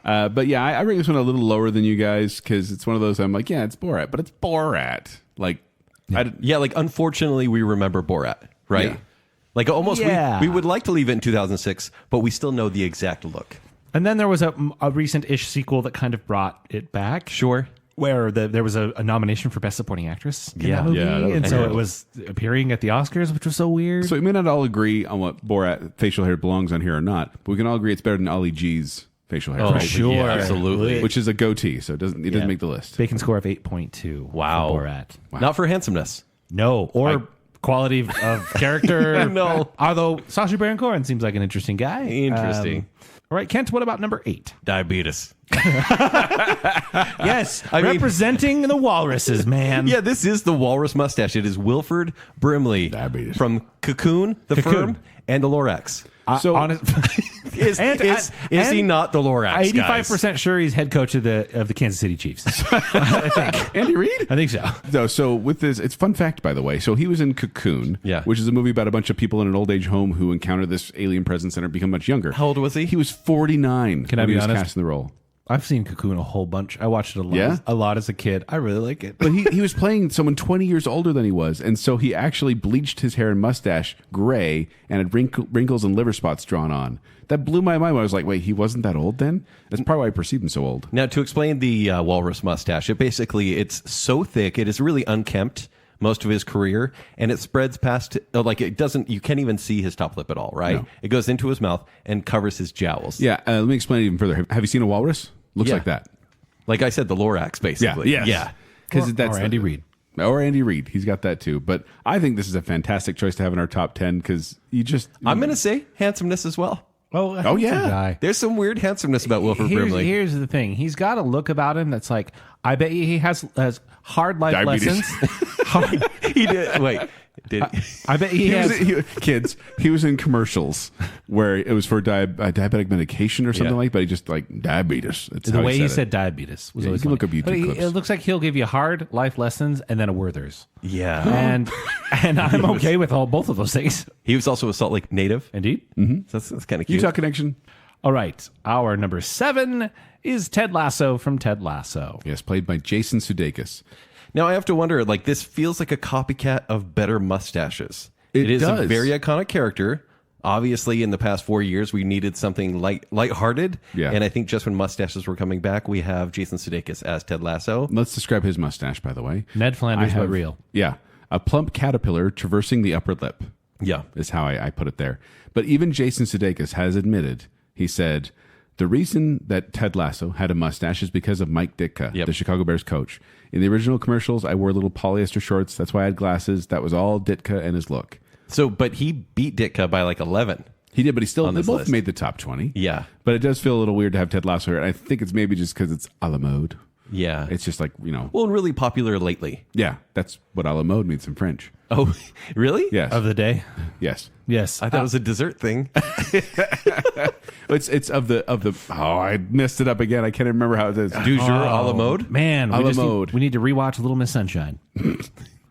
Speaker 4: But yeah, I rate this one a little lower than you guys because it's one of those I'm like, yeah, it's Borat, but it's Borat. Like,
Speaker 3: Like, unfortunately, we remember Borat, right?
Speaker 4: Yeah.
Speaker 3: Like, almost,
Speaker 5: Yeah.
Speaker 3: we would like to leave it in 2006, but we still know the exact look.
Speaker 5: And then there was a recent-ish sequel that kind of brought it back.
Speaker 3: Sure.
Speaker 5: Where there was a nomination for Best Supporting Actress in
Speaker 3: Yeah.
Speaker 5: that movie.
Speaker 4: Yeah, that was
Speaker 5: and so
Speaker 4: terrible.
Speaker 5: it was appearing at the Oscars, which was so weird.
Speaker 4: so we may not all agree on what Borat facial hair belongs on here or not, but we can all agree it's better than Ali G's facial hair.
Speaker 3: Oh,
Speaker 4: right?
Speaker 5: sure.
Speaker 3: yeah, absolutely.
Speaker 4: Which is a goatee, so it doesn't
Speaker 5: Yeah.
Speaker 4: make the list.
Speaker 5: Bacon score of 8.2.
Speaker 3: Wow.
Speaker 5: For Borat.
Speaker 3: Not for handsomeness.
Speaker 5: No, or quality of character.
Speaker 3: No.
Speaker 5: Although Sacha Baron Cohen seems like an interesting guy.
Speaker 3: Interesting.
Speaker 5: All right, Kent, what about number 8?
Speaker 3: Diabetes.
Speaker 5: Yes,
Speaker 3: I mean-
Speaker 5: representing the walruses, man.
Speaker 3: Yeah, this is the walrus mustache. It is Wilford Brimley
Speaker 4: Diabetes.
Speaker 3: from Cocoon, The
Speaker 5: Cocoon.
Speaker 3: Firm, and The Lorax.
Speaker 4: So-
Speaker 3: Is he not the Lorax?
Speaker 5: 85% sure he's head coach of the Kansas City Chiefs.
Speaker 4: Andy Reid?
Speaker 5: I think so.
Speaker 4: No, so with this, it's fun fact, by the way. So he was in Cocoon,
Speaker 3: Yeah.
Speaker 4: which is a movie about a bunch of people in an old age home who encounter this alien presence and are become much younger.
Speaker 3: How old was he?
Speaker 4: He was 49.
Speaker 5: Can I
Speaker 4: when
Speaker 5: be
Speaker 4: he was
Speaker 5: honest?
Speaker 4: cast in the role.
Speaker 5: I've seen Cocoon a whole bunch. I watched it
Speaker 4: Yeah?
Speaker 5: a lot as a kid. I really like it.
Speaker 4: But he was playing someone 20 years older than he was, and so he actually bleached his hair and mustache gray and had wrinkles and liver spots drawn on. That blew my mind. I was like, wait, he wasn't that old then? That's probably why I perceived him so old.
Speaker 3: Now, to explain the walrus mustache, it's so thick, it is really unkempt most of his career, and it spreads past, you can't even see his top lip at all, right?
Speaker 4: No.
Speaker 3: It goes into his mouth and covers his jowls.
Speaker 4: Yeah, let me explain it even further. Have you seen a walrus? Looks
Speaker 3: Yeah.
Speaker 4: like that.
Speaker 3: Like I said, the Lorax, basically.
Speaker 4: Yeah. Because that's
Speaker 5: or Andy Reid.
Speaker 4: Or Andy Reid. He's got that too. But I think this is a fantastic choice to have in our top 10 because you just.
Speaker 3: I'm going to say handsomeness as well.
Speaker 5: Oh,
Speaker 4: yeah.
Speaker 5: Guy.
Speaker 3: There's some weird handsomeness about Wilford Brimley.
Speaker 5: Here's the thing. He's got a look about him that's like, I bet he has hard life
Speaker 4: Diabetes.
Speaker 5: lessons.
Speaker 3: He did. Wait. Did
Speaker 5: I bet he has.
Speaker 4: Kids, he was in commercials where it was for diabetic medication or something
Speaker 3: Yeah.
Speaker 4: like that. But he just like diabetes. That's
Speaker 5: The
Speaker 4: how
Speaker 5: way he
Speaker 4: it.
Speaker 5: said diabetes was
Speaker 4: Yeah,
Speaker 5: always
Speaker 4: you can look
Speaker 5: funny.
Speaker 4: up YouTube
Speaker 5: But
Speaker 4: clips.
Speaker 5: it looks like he'll give you hard life lessons and then a Werther's.
Speaker 3: Yeah.
Speaker 5: And I'm okay with both of those things.
Speaker 3: He was also a Salt Lake native.
Speaker 5: Indeed.
Speaker 3: So that's kind of cute.
Speaker 4: Utah Connection.
Speaker 5: All right. Our number 7 is Ted Lasso from Ted Lasso.
Speaker 4: Yes, played by Jason Sudeikis.
Speaker 3: Now I have to wonder, this feels like a copycat of Better Mustaches.
Speaker 4: It
Speaker 3: is a
Speaker 4: does.
Speaker 3: very iconic character. Obviously, in the past 4 years, we needed something lighthearted.
Speaker 4: Yeah.
Speaker 3: And I think just when mustaches were coming back, we have Jason Sudeikis as Ted Lasso.
Speaker 4: Let's describe his mustache, by the way.
Speaker 5: Ned Flanders, but real.
Speaker 4: Yeah. A plump caterpillar traversing the upper lip
Speaker 3: Yeah.
Speaker 4: is how I put it there. But even Jason Sudeikis has admitted, he said, the reason that Ted Lasso had a mustache is because of Mike Ditka,
Speaker 3: Yep.
Speaker 4: the Chicago Bears coach. In the original commercials, I wore little polyester shorts. That's why I had glasses. That was all Ditka and his look.
Speaker 3: So, but he beat Ditka by like 11.
Speaker 4: He did, but they
Speaker 3: On this
Speaker 4: both
Speaker 3: list.
Speaker 4: made the top 20.
Speaker 3: Yeah.
Speaker 4: But it does feel a little weird to have Ted Lasso here. And I think it's maybe just because it's a la mode.
Speaker 3: Yeah.
Speaker 4: It's just like,
Speaker 3: well, and really popular lately.
Speaker 4: yeah, that's what a la mode means in French.
Speaker 3: Oh, really?
Speaker 4: Yes.
Speaker 5: Of the day.
Speaker 4: Yes.
Speaker 5: Yes.
Speaker 3: I thought it was a dessert thing.
Speaker 4: It's of the I messed it up again. I can't remember how it is.
Speaker 3: Du jour a la mode?
Speaker 5: Man,
Speaker 4: A
Speaker 5: we,
Speaker 4: la
Speaker 5: just need,
Speaker 4: mode.
Speaker 5: we need to rewatch Little Miss Sunshine.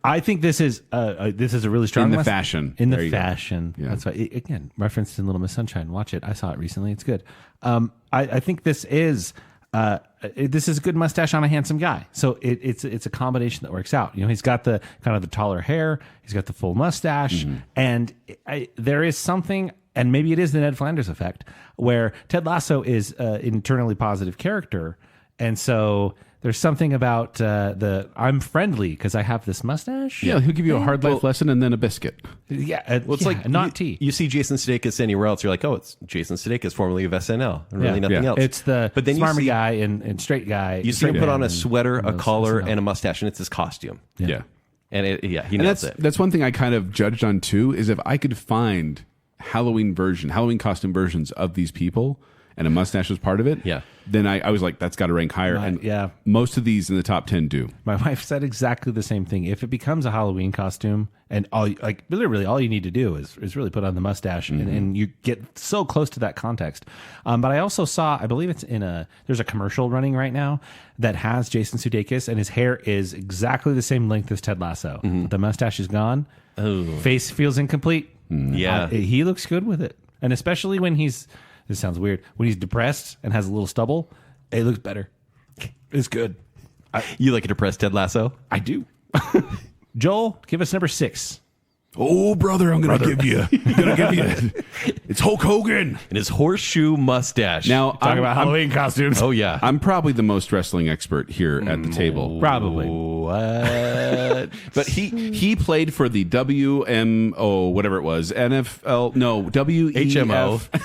Speaker 5: I think this is a really strong
Speaker 4: In the
Speaker 5: must-
Speaker 4: fashion.
Speaker 5: In
Speaker 4: There
Speaker 5: the
Speaker 4: you go.
Speaker 5: fashion.
Speaker 4: Yeah.
Speaker 5: That's why again referenced in Little Miss Sunshine. Watch it. I saw it recently. It's good. I think this is a good mustache on a handsome guy. So it's a combination that works out. He's got the kind of the taller hair. He's got the full mustache, and there is something. And maybe it is the Ned Flanders effect, where Ted Lasso is an internally positive character, and so there's something about I'm friendly because I have this mustache.
Speaker 4: Yeah, he'll give you a hard life lesson and then a biscuit.
Speaker 5: Yeah,
Speaker 3: Well, it's like
Speaker 5: not
Speaker 3: you,
Speaker 5: tea.
Speaker 3: You see Jason Sudeikis anywhere else, you're like, oh, it's Jason Sudeikis, formerly of SNL, and really nothing
Speaker 4: Yeah.
Speaker 3: else.
Speaker 5: It's the
Speaker 3: but then you
Speaker 5: smarmy
Speaker 3: see,
Speaker 5: guy and straight guy.
Speaker 3: you see him
Speaker 5: straight
Speaker 3: put
Speaker 5: man
Speaker 3: on a
Speaker 5: and-
Speaker 3: sweater,
Speaker 5: and
Speaker 3: a
Speaker 5: those
Speaker 3: collar,
Speaker 5: SNL.
Speaker 3: and a mustache, and it's his costume.
Speaker 4: Yeah.
Speaker 3: And he
Speaker 4: And
Speaker 3: nails it.
Speaker 4: that's one thing I kind of judged on too, is if I could find Halloween costume versions of these people and a mustache was part of it,
Speaker 3: Yeah.
Speaker 4: then I was like, that's got to rank higher.
Speaker 5: Right,
Speaker 4: And
Speaker 5: yeah.
Speaker 4: most of these in the top 10 do.
Speaker 5: My wife said exactly the same thing. If it becomes a Halloween costume, and literally all you need to do is really put on the mustache, and you get so close to that context. But I also saw, I believe it's there's a commercial running right now that has Jason Sudeikis, and his hair is exactly the same length as Ted Lasso. But the mustache is gone. Face feels incomplete.
Speaker 3: Yeah.
Speaker 5: He looks good with it, and especially when this sounds weird, when he's depressed and has a little stubble, it looks better. It's good.
Speaker 3: You like a depressed Ted Lasso?
Speaker 5: I do. Joel, give us number 6.
Speaker 4: Oh, brother, I'm going to give you. It's Hulk Hogan.
Speaker 3: And his horseshoe mustache.
Speaker 4: Now,
Speaker 5: Talk about Halloween costumes.
Speaker 3: oh, yeah.
Speaker 4: I'm probably the most wrestling expert here at the table.
Speaker 5: Probably.
Speaker 3: What?
Speaker 4: But he played for the WMO, whatever it was, NFL, no, WEF.
Speaker 3: HMO.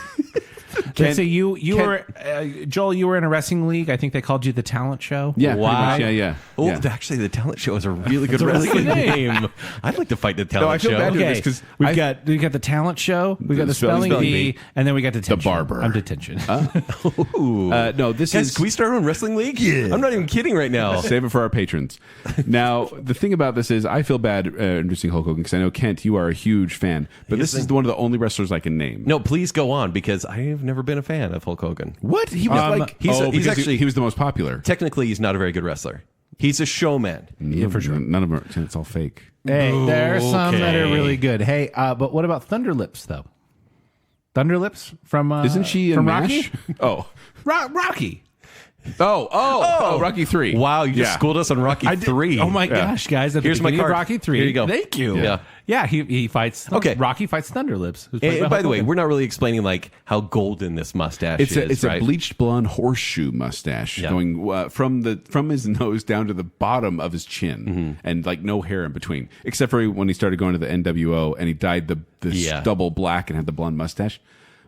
Speaker 5: Let's say you were Joel. You were in a wrestling league. I think they called you the Talent Show.
Speaker 4: Yeah,
Speaker 3: Wow.
Speaker 4: pretty much, yeah.
Speaker 3: Oh,
Speaker 4: Yeah.
Speaker 3: actually, the talent show is a really good
Speaker 5: a really
Speaker 3: wrestling
Speaker 5: good
Speaker 3: name. I'd like to fight the talent
Speaker 4: I feel
Speaker 3: show.
Speaker 4: bad doing
Speaker 5: Okay,
Speaker 4: this 'cause
Speaker 5: we've got the Talent Show. We got the spelling bee, and then we got detention.
Speaker 4: barber.
Speaker 5: I'm detention.
Speaker 4: No, this
Speaker 3: Guys,
Speaker 4: is.
Speaker 3: can we start our own wrestling league? Yeah. I'm not even kidding right now.
Speaker 4: Save it for our patrons. Now, the thing about this is, I feel bad introducing Hulk Hogan because I know, Kent, you are a huge fan, but this is one of the only wrestlers I can name.
Speaker 3: No, please go on because I have never been a fan of Hulk Hogan.
Speaker 4: What? He was
Speaker 3: he's actually-
Speaker 4: he was the most popular.
Speaker 3: Technically, he's not a very good wrestler. He's a showman.
Speaker 4: Yeah, for sure. None of them are. It's all fake.
Speaker 5: Hey, there are some that are
Speaker 3: Okay.
Speaker 5: really good. Hey, but what about Thunderlips though? Thunderlips from
Speaker 4: Isn't she in
Speaker 5: from
Speaker 4: MASH?
Speaker 5: Rocky?
Speaker 4: Oh.
Speaker 5: Rocky.
Speaker 4: Oh, Rocky 3.
Speaker 3: Wow, you just
Speaker 4: Yeah.
Speaker 3: schooled us on Rocky 3.
Speaker 5: Oh my gosh, guys! At the
Speaker 3: Here's my
Speaker 5: beginning of
Speaker 3: card.
Speaker 5: Rocky 3.
Speaker 3: Here you go.
Speaker 5: Thank you.
Speaker 3: Yeah.
Speaker 5: Yeah. He fights.
Speaker 3: Okay.
Speaker 5: Rocky fights Thunderlips. who's played
Speaker 3: And by
Speaker 5: Hulk
Speaker 3: the way,
Speaker 5: Hogan.
Speaker 3: we're not really explaining like how golden this mustache
Speaker 4: It's
Speaker 3: is.
Speaker 4: a
Speaker 3: right?
Speaker 4: bleached blonde horseshoe mustache
Speaker 3: Yeah.
Speaker 4: going from his nose down to the bottom of his chin, and like no hair in between, except for when he started going to the NWO and he dyed the
Speaker 3: Yeah.
Speaker 4: stubble black and had the blonde mustache.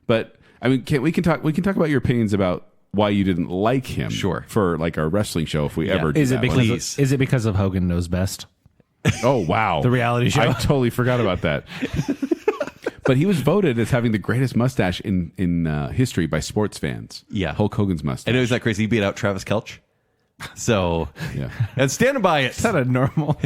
Speaker 4: But I mean, we can talk about your opinions about why you didn't like him,
Speaker 3: Sure.
Speaker 4: for like our wrestling show if we ever do
Speaker 5: Is it
Speaker 4: that
Speaker 5: because
Speaker 4: one.
Speaker 3: Please.
Speaker 5: is it because of Hogan Knows Best?
Speaker 4: Oh wow,
Speaker 5: The reality show.
Speaker 4: I totally forgot about that. But he was voted as having the greatest mustache in history by sports fans.
Speaker 3: Yeah.
Speaker 4: Hulk Hogan's mustache.
Speaker 3: And it was that crazy. He beat out Travis Kelch. So,
Speaker 4: Yeah.
Speaker 3: and standing by it.
Speaker 5: Is that a normal?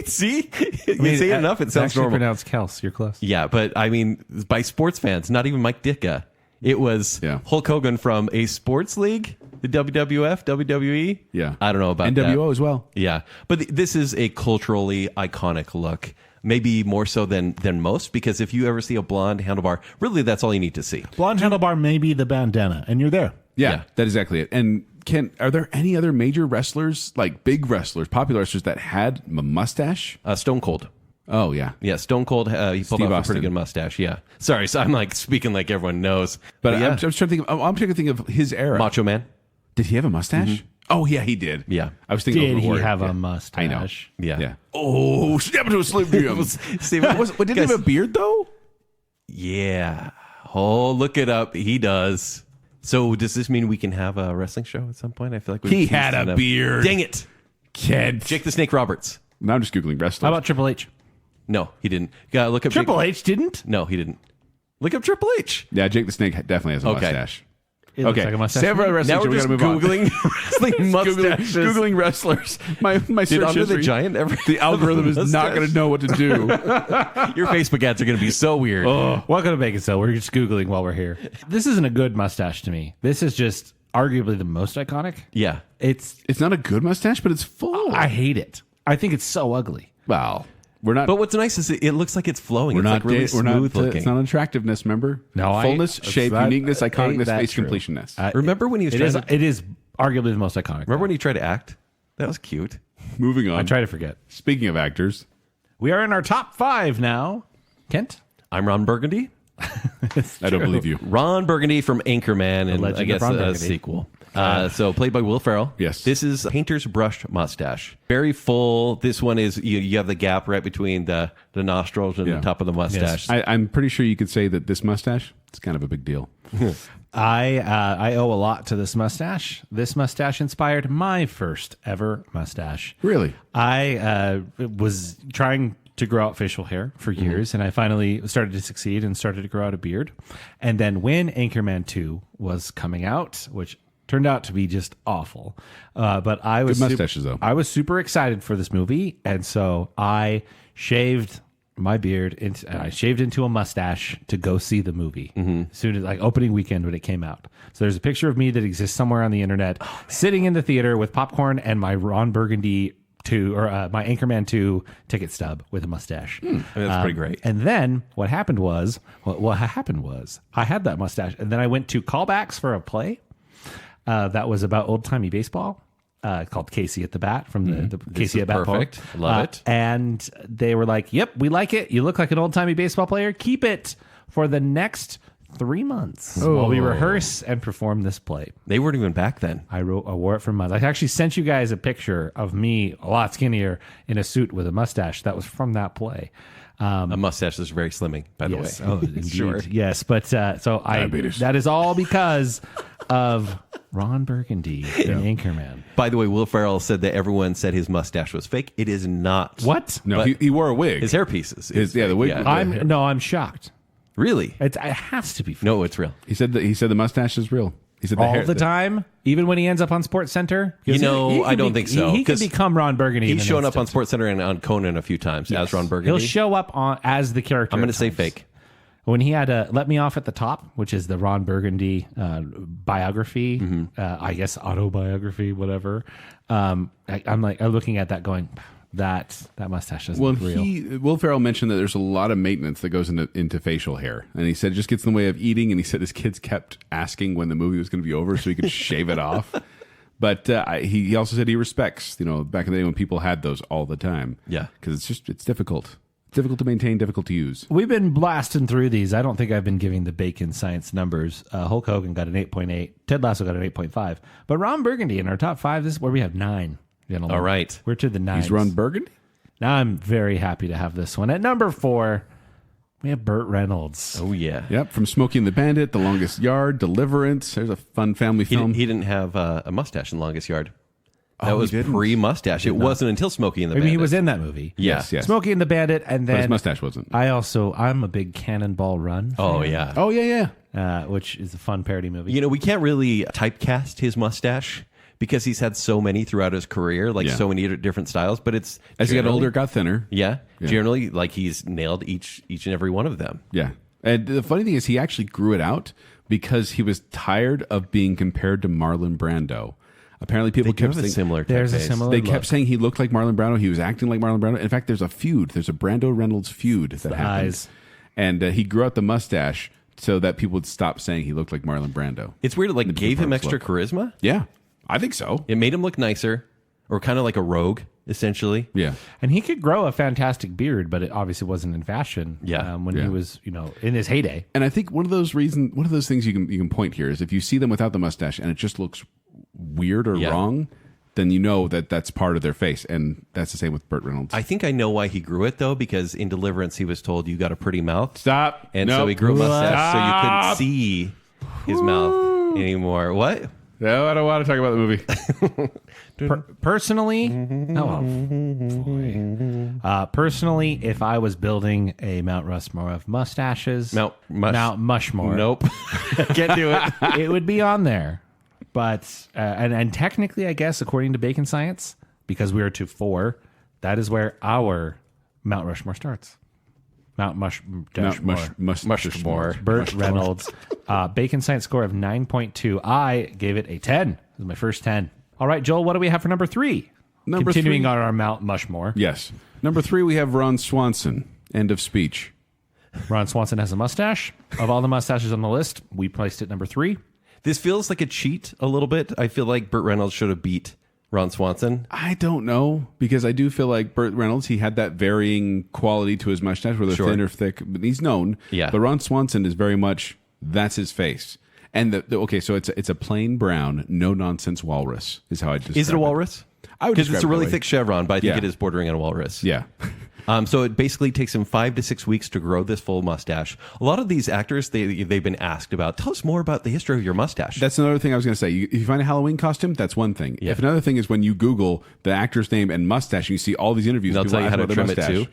Speaker 3: See? You say it enough, it sounds
Speaker 5: actually
Speaker 3: normal.
Speaker 5: pronounced Kels. You're close.
Speaker 3: Yeah, but I mean, by sports fans, not even Mike Ditka. It was
Speaker 4: Yeah.
Speaker 3: Hulk Hogan from a sports league, the WWF, WWE.
Speaker 4: Yeah.
Speaker 3: I don't know about
Speaker 4: NWO
Speaker 3: that.
Speaker 4: as well.
Speaker 3: Yeah, but this is a culturally iconic look. Maybe more so than most, because if you ever see a blonde handlebar, really that's all you need to see.
Speaker 5: Blonde handlebar, maybe the bandana, and you're there.
Speaker 4: Yeah, that is exactly it. And are there any other major wrestlers, like big wrestlers, popular wrestlers that had a mustache?
Speaker 3: Stone Cold.
Speaker 4: Oh yeah,
Speaker 3: Yeah, Stone Cold, he pulled
Speaker 4: Steve
Speaker 3: off a
Speaker 4: Austin.
Speaker 3: pretty good mustache. Yeah. Sorry, so I'm like speaking like everyone knows.
Speaker 4: but
Speaker 3: yeah,
Speaker 4: I'm trying to think. I'm trying to think of his era.
Speaker 3: Macho Man.
Speaker 4: Did he have a mustache? Oh yeah, he did.
Speaker 3: Yeah.
Speaker 4: I was thinking.
Speaker 5: Did
Speaker 4: Ultimate
Speaker 5: he
Speaker 4: Warrior.
Speaker 5: have
Speaker 4: Yeah.
Speaker 5: a mustache?
Speaker 4: I know.
Speaker 3: Yeah.
Speaker 4: Yeah. Oh, snap into a Slim Jim.
Speaker 3: Steven,
Speaker 4: Did he have a beard though?
Speaker 3: Yeah. Oh, look it up. He does. So does this mean we can have a wrestling show at some point? I feel like
Speaker 4: He had a beard.
Speaker 3: Dang it.
Speaker 4: Kid.
Speaker 3: Jake the Snake Roberts.
Speaker 4: Now I'm just googling wrestlers.
Speaker 5: How about Triple H?
Speaker 3: No, he didn't. You gotta look up
Speaker 5: Triple H didn't.
Speaker 3: No, he didn't. Look up Triple H.
Speaker 4: Yeah, Jake the Snake definitely has a
Speaker 3: Okay.
Speaker 4: mustache.
Speaker 5: It looks like a mustache.
Speaker 4: Samurai wrestling.
Speaker 3: Now we're
Speaker 4: we
Speaker 3: just
Speaker 4: gotta move on.
Speaker 3: Googling wrestling mustaches.
Speaker 4: Googling wrestlers. My
Speaker 3: Did
Speaker 4: search
Speaker 3: Andre the
Speaker 4: history,
Speaker 3: Giant ever
Speaker 4: the algorithm is not
Speaker 3: mustache?
Speaker 4: going to know what to do.
Speaker 3: Your Facebook ads are going to be so weird.
Speaker 5: Welcome to Baconsale. We're just Googling while we're here. This isn't a good mustache to me. This is just arguably the most iconic.
Speaker 3: Yeah.
Speaker 5: It's
Speaker 4: It's not a good mustache, but it's full.
Speaker 5: I hate it. I think it's so ugly.
Speaker 4: Well, we're not.
Speaker 3: But what's nice is it looks like it's flowing.
Speaker 4: we're
Speaker 3: It's
Speaker 4: not.
Speaker 3: like really
Speaker 4: we're not.
Speaker 3: smooth looking.
Speaker 4: It's not attractiveness. Remember?
Speaker 5: No,
Speaker 4: fullness, shape,
Speaker 5: that-
Speaker 4: uniqueness, iconicness,
Speaker 5: that's
Speaker 4: face
Speaker 5: true.
Speaker 4: completiousness.
Speaker 3: Remember when he was
Speaker 5: It
Speaker 3: trying
Speaker 5: is.
Speaker 3: to...
Speaker 5: It is arguably the most iconic.
Speaker 3: Remember when he tried to act? That was cute.
Speaker 4: Moving on.
Speaker 5: I try to forget.
Speaker 4: Speaking of actors,
Speaker 5: We are in our top 5 now. Kent.
Speaker 3: I'm Ron Burgundy.
Speaker 4: I don't believe you.
Speaker 3: Ron Burgundy from Anchorman, and
Speaker 5: Legend
Speaker 3: I
Speaker 5: of
Speaker 3: guess
Speaker 5: Ron
Speaker 3: a
Speaker 5: Burgundy.
Speaker 3: sequel. So played by Will Ferrell.
Speaker 4: Yes.
Speaker 3: This is painter's brushed mustache. Very full. This one is you have the gap right between the nostrils and
Speaker 4: Yeah.
Speaker 3: the top of the mustache.
Speaker 4: I'm pretty sure you could say that this mustache, it's kind of a big deal.
Speaker 5: I owe a lot to this mustache. This mustache inspired my first ever mustache.
Speaker 4: Really?
Speaker 5: I was trying to grow out facial hair for years, and I finally started to succeed and started to grow out a beard. And then when Anchorman 2 was coming out, which turned out to be just awful, but I was
Speaker 4: Good mustaches, though.
Speaker 5: I was super excited for this movie, and so I shaved my beard and I shaved into a mustache to go see the movie as soon as like opening weekend when it came out. So there's a picture of me that exists somewhere on the internet sitting in the theater with popcorn and my Ron Burgundy 2 or my Anchorman 2 ticket stub with a mustache.
Speaker 3: I mean, that's pretty great.
Speaker 5: And then what happened was I had that mustache and then I went to callbacks for a play that was about old timey baseball. Called Casey at the Bat from the Casey
Speaker 3: is
Speaker 5: at Bat
Speaker 3: perfect.
Speaker 5: poem.
Speaker 3: Love it.
Speaker 5: And they were like, "Yep, we like it. You look like an old timey baseball player. Keep it for the next 3 months while we rehearse and perform this play."
Speaker 3: They weren't even back then.
Speaker 5: I wore it for months. I actually sent you guys a picture of me a lot skinnier in a suit with a mustache. That was from that play.
Speaker 3: A mustache is very slimming, by the
Speaker 5: Yes.
Speaker 3: way.
Speaker 5: Oh, indeed.
Speaker 3: Sure.
Speaker 5: Yes, but so
Speaker 4: Diabetes.
Speaker 5: that is all because of Ron Burgundy in Anchorman.
Speaker 3: By the way, Will Ferrell said that everyone said his mustache was fake. It is not.
Speaker 5: What?
Speaker 4: No,
Speaker 3: But
Speaker 4: he wore a wig.
Speaker 3: His hair pieces.
Speaker 4: The wig.
Speaker 3: Yeah.
Speaker 5: I'm shocked.
Speaker 3: Really?
Speaker 5: It has to be fake.
Speaker 3: No, it's real.
Speaker 4: He said the mustache is real. He said
Speaker 5: all
Speaker 4: hair,
Speaker 5: the time, even when he ends up on Sports Center.
Speaker 3: You
Speaker 5: Because
Speaker 3: know,
Speaker 5: he could
Speaker 3: I don't think so,
Speaker 5: He could
Speaker 3: 'cause
Speaker 5: become Ron Burgundy.
Speaker 3: He's
Speaker 5: in
Speaker 3: shown
Speaker 5: an
Speaker 3: up on
Speaker 5: instant.
Speaker 3: SportsCenter and on Conan a few times as Ron Burgundy.
Speaker 5: He'll show up as the character.
Speaker 3: I'm going
Speaker 5: at
Speaker 3: to say
Speaker 5: times.
Speaker 3: fake.
Speaker 5: When he had Let Me Off at the Top, which is the Ron Burgundy biography, I guess autobiography, whatever. I'm looking at that going, that mustache isn't
Speaker 4: Well,
Speaker 5: real.
Speaker 4: Will Ferrell mentioned that there's a lot of maintenance that goes into facial hair, and he said it just gets in the way of eating. And he said his kids kept asking when the movie was going to be over so he could shave it off. But he also said he respects, back in the day when people had those all the time.
Speaker 3: Yeah.
Speaker 4: Because it's difficult. Difficult to maintain, difficult to use.
Speaker 5: We've been blasting through these. I don't think I've been giving the Bacon science numbers. Hulk Hogan got an 8.8. Ted Lasso got an 8.5. But Ron Burgundy in our top 5, this is where we have 9. Gentlemen.
Speaker 3: All right.
Speaker 5: We're to the 9.
Speaker 4: He's Ron Burgundy?
Speaker 5: Now I'm very happy to have this one. At number 4, we have Burt Reynolds.
Speaker 3: Oh, yeah.
Speaker 4: Yep, from Smokey and the Bandit, The Longest Yard, Deliverance. There's a fun family
Speaker 3: He
Speaker 4: film.
Speaker 3: didn't have a mustache in Longest Yard. That
Speaker 4: Oh, he
Speaker 3: was
Speaker 4: didn't?
Speaker 3: pre-mustache. It wasn't until Smokey and the
Speaker 5: I mean,
Speaker 3: Bandit.
Speaker 5: he was in that movie.
Speaker 3: Yeah.
Speaker 4: Yes.
Speaker 5: Smokey and the Bandit, and
Speaker 4: But his
Speaker 5: then
Speaker 4: mustache wasn't.
Speaker 5: I'm a big Cannonball Run
Speaker 3: Oh,
Speaker 5: fan,
Speaker 3: yeah.
Speaker 4: Oh, yeah.
Speaker 5: which is a fun parody movie.
Speaker 3: You know, we can't really typecast his mustache because he's had so many throughout his career, like
Speaker 4: Yeah.
Speaker 3: so many different styles. But it's
Speaker 4: As he got
Speaker 3: generally-
Speaker 4: older, it got thinner.
Speaker 3: Yeah, generally, like he's nailed each and every one of them.
Speaker 4: Yeah. And the funny thing is, he actually grew it out because he was tired of being compared to Marlon Brando. Apparently, people kept saying
Speaker 3: similar.
Speaker 5: There's a
Speaker 3: typeface.
Speaker 5: similar
Speaker 4: they
Speaker 5: look.
Speaker 4: kept saying he looked like Marlon Brando. He was acting like Marlon Brando. In fact, there's a feud. There's a Brando Reynolds feud that happened,
Speaker 5: eyes.
Speaker 4: and he grew out the mustache so that people would stop saying he looked like Marlon Brando.
Speaker 3: It's weird. It like gave him
Speaker 4: Parks
Speaker 3: extra
Speaker 4: look.
Speaker 3: charisma.
Speaker 4: Yeah, I think so.
Speaker 3: It made him look nicer, or kind of like a rogue, essentially.
Speaker 4: Yeah,
Speaker 5: And he could grow a fantastic beard, but it obviously wasn't in fashion.
Speaker 3: Yeah.
Speaker 5: When
Speaker 4: Yeah.
Speaker 5: he was, in his heyday.
Speaker 4: and I think one of those things you can point here is if you see them without the mustache and it just looks weird or
Speaker 3: Yeah.
Speaker 4: wrong, then you know that that's part of their face, and that's the same with Burt Reynolds.
Speaker 3: I think I know why he grew it though, because in Deliverance he was told you got a pretty mouth,
Speaker 4: Stop.
Speaker 3: and
Speaker 4: Nope.
Speaker 3: so he grew a mustache so you couldn't
Speaker 4: Stop.
Speaker 3: see his mouth anymore. What?
Speaker 4: No, I don't want to talk about the movie.
Speaker 5: Personally, personally, if I was building a Mount Rushmore of mustaches, Mount Mushmore,
Speaker 3: Nope. Can't do it.
Speaker 5: it would be on there. But and technically, I guess according to Bacon Science, because we are to 4, that is where our Mount Rushmore starts. Mustmore. Burt Reynolds. Bacon Science score of 9.2. I gave it a 10. This is my first 10. All right, Joel, what do we have for number 3? Continuing on our Mount Mushmore.
Speaker 4: Yes. Number 3, we have Ron Swanson. End of speech.
Speaker 5: Ron Swanson has a mustache. Of all the mustaches on the list, we placed it number 3.
Speaker 3: This feels like a cheat a little bit. I feel like Burt Reynolds should have beat Ron Swanson.
Speaker 4: I don't know, because I do feel like Burt Reynolds, he had that varying quality to his mustache, whether thin or thick, but he's known.
Speaker 3: Yeah.
Speaker 4: But Ron Swanson is very much, that's his face. And okay, so it's a plain brown, no nonsense walrus is how I describe it.
Speaker 3: Is it a walrus?
Speaker 4: I would
Speaker 3: because it's a
Speaker 4: describe it
Speaker 3: really
Speaker 4: that way.
Speaker 3: thick chevron, but I think
Speaker 4: Yeah.
Speaker 3: it is bordering on a walrus.
Speaker 4: Yeah.
Speaker 3: So it basically takes him 5 to 6 weeks to grow this full mustache. A lot of these actors, they've been asked about, tell us more about the history of your mustache.
Speaker 4: That's another thing I was going to say. If you find a Halloween costume, that's one thing.
Speaker 3: Yeah.
Speaker 4: If another thing is when you Google the actor's name and mustache, and you see all these interviews,
Speaker 3: They'll
Speaker 4: people
Speaker 3: tell you
Speaker 4: ask
Speaker 3: how to
Speaker 4: about their
Speaker 3: trim it
Speaker 4: mustache.
Speaker 3: too.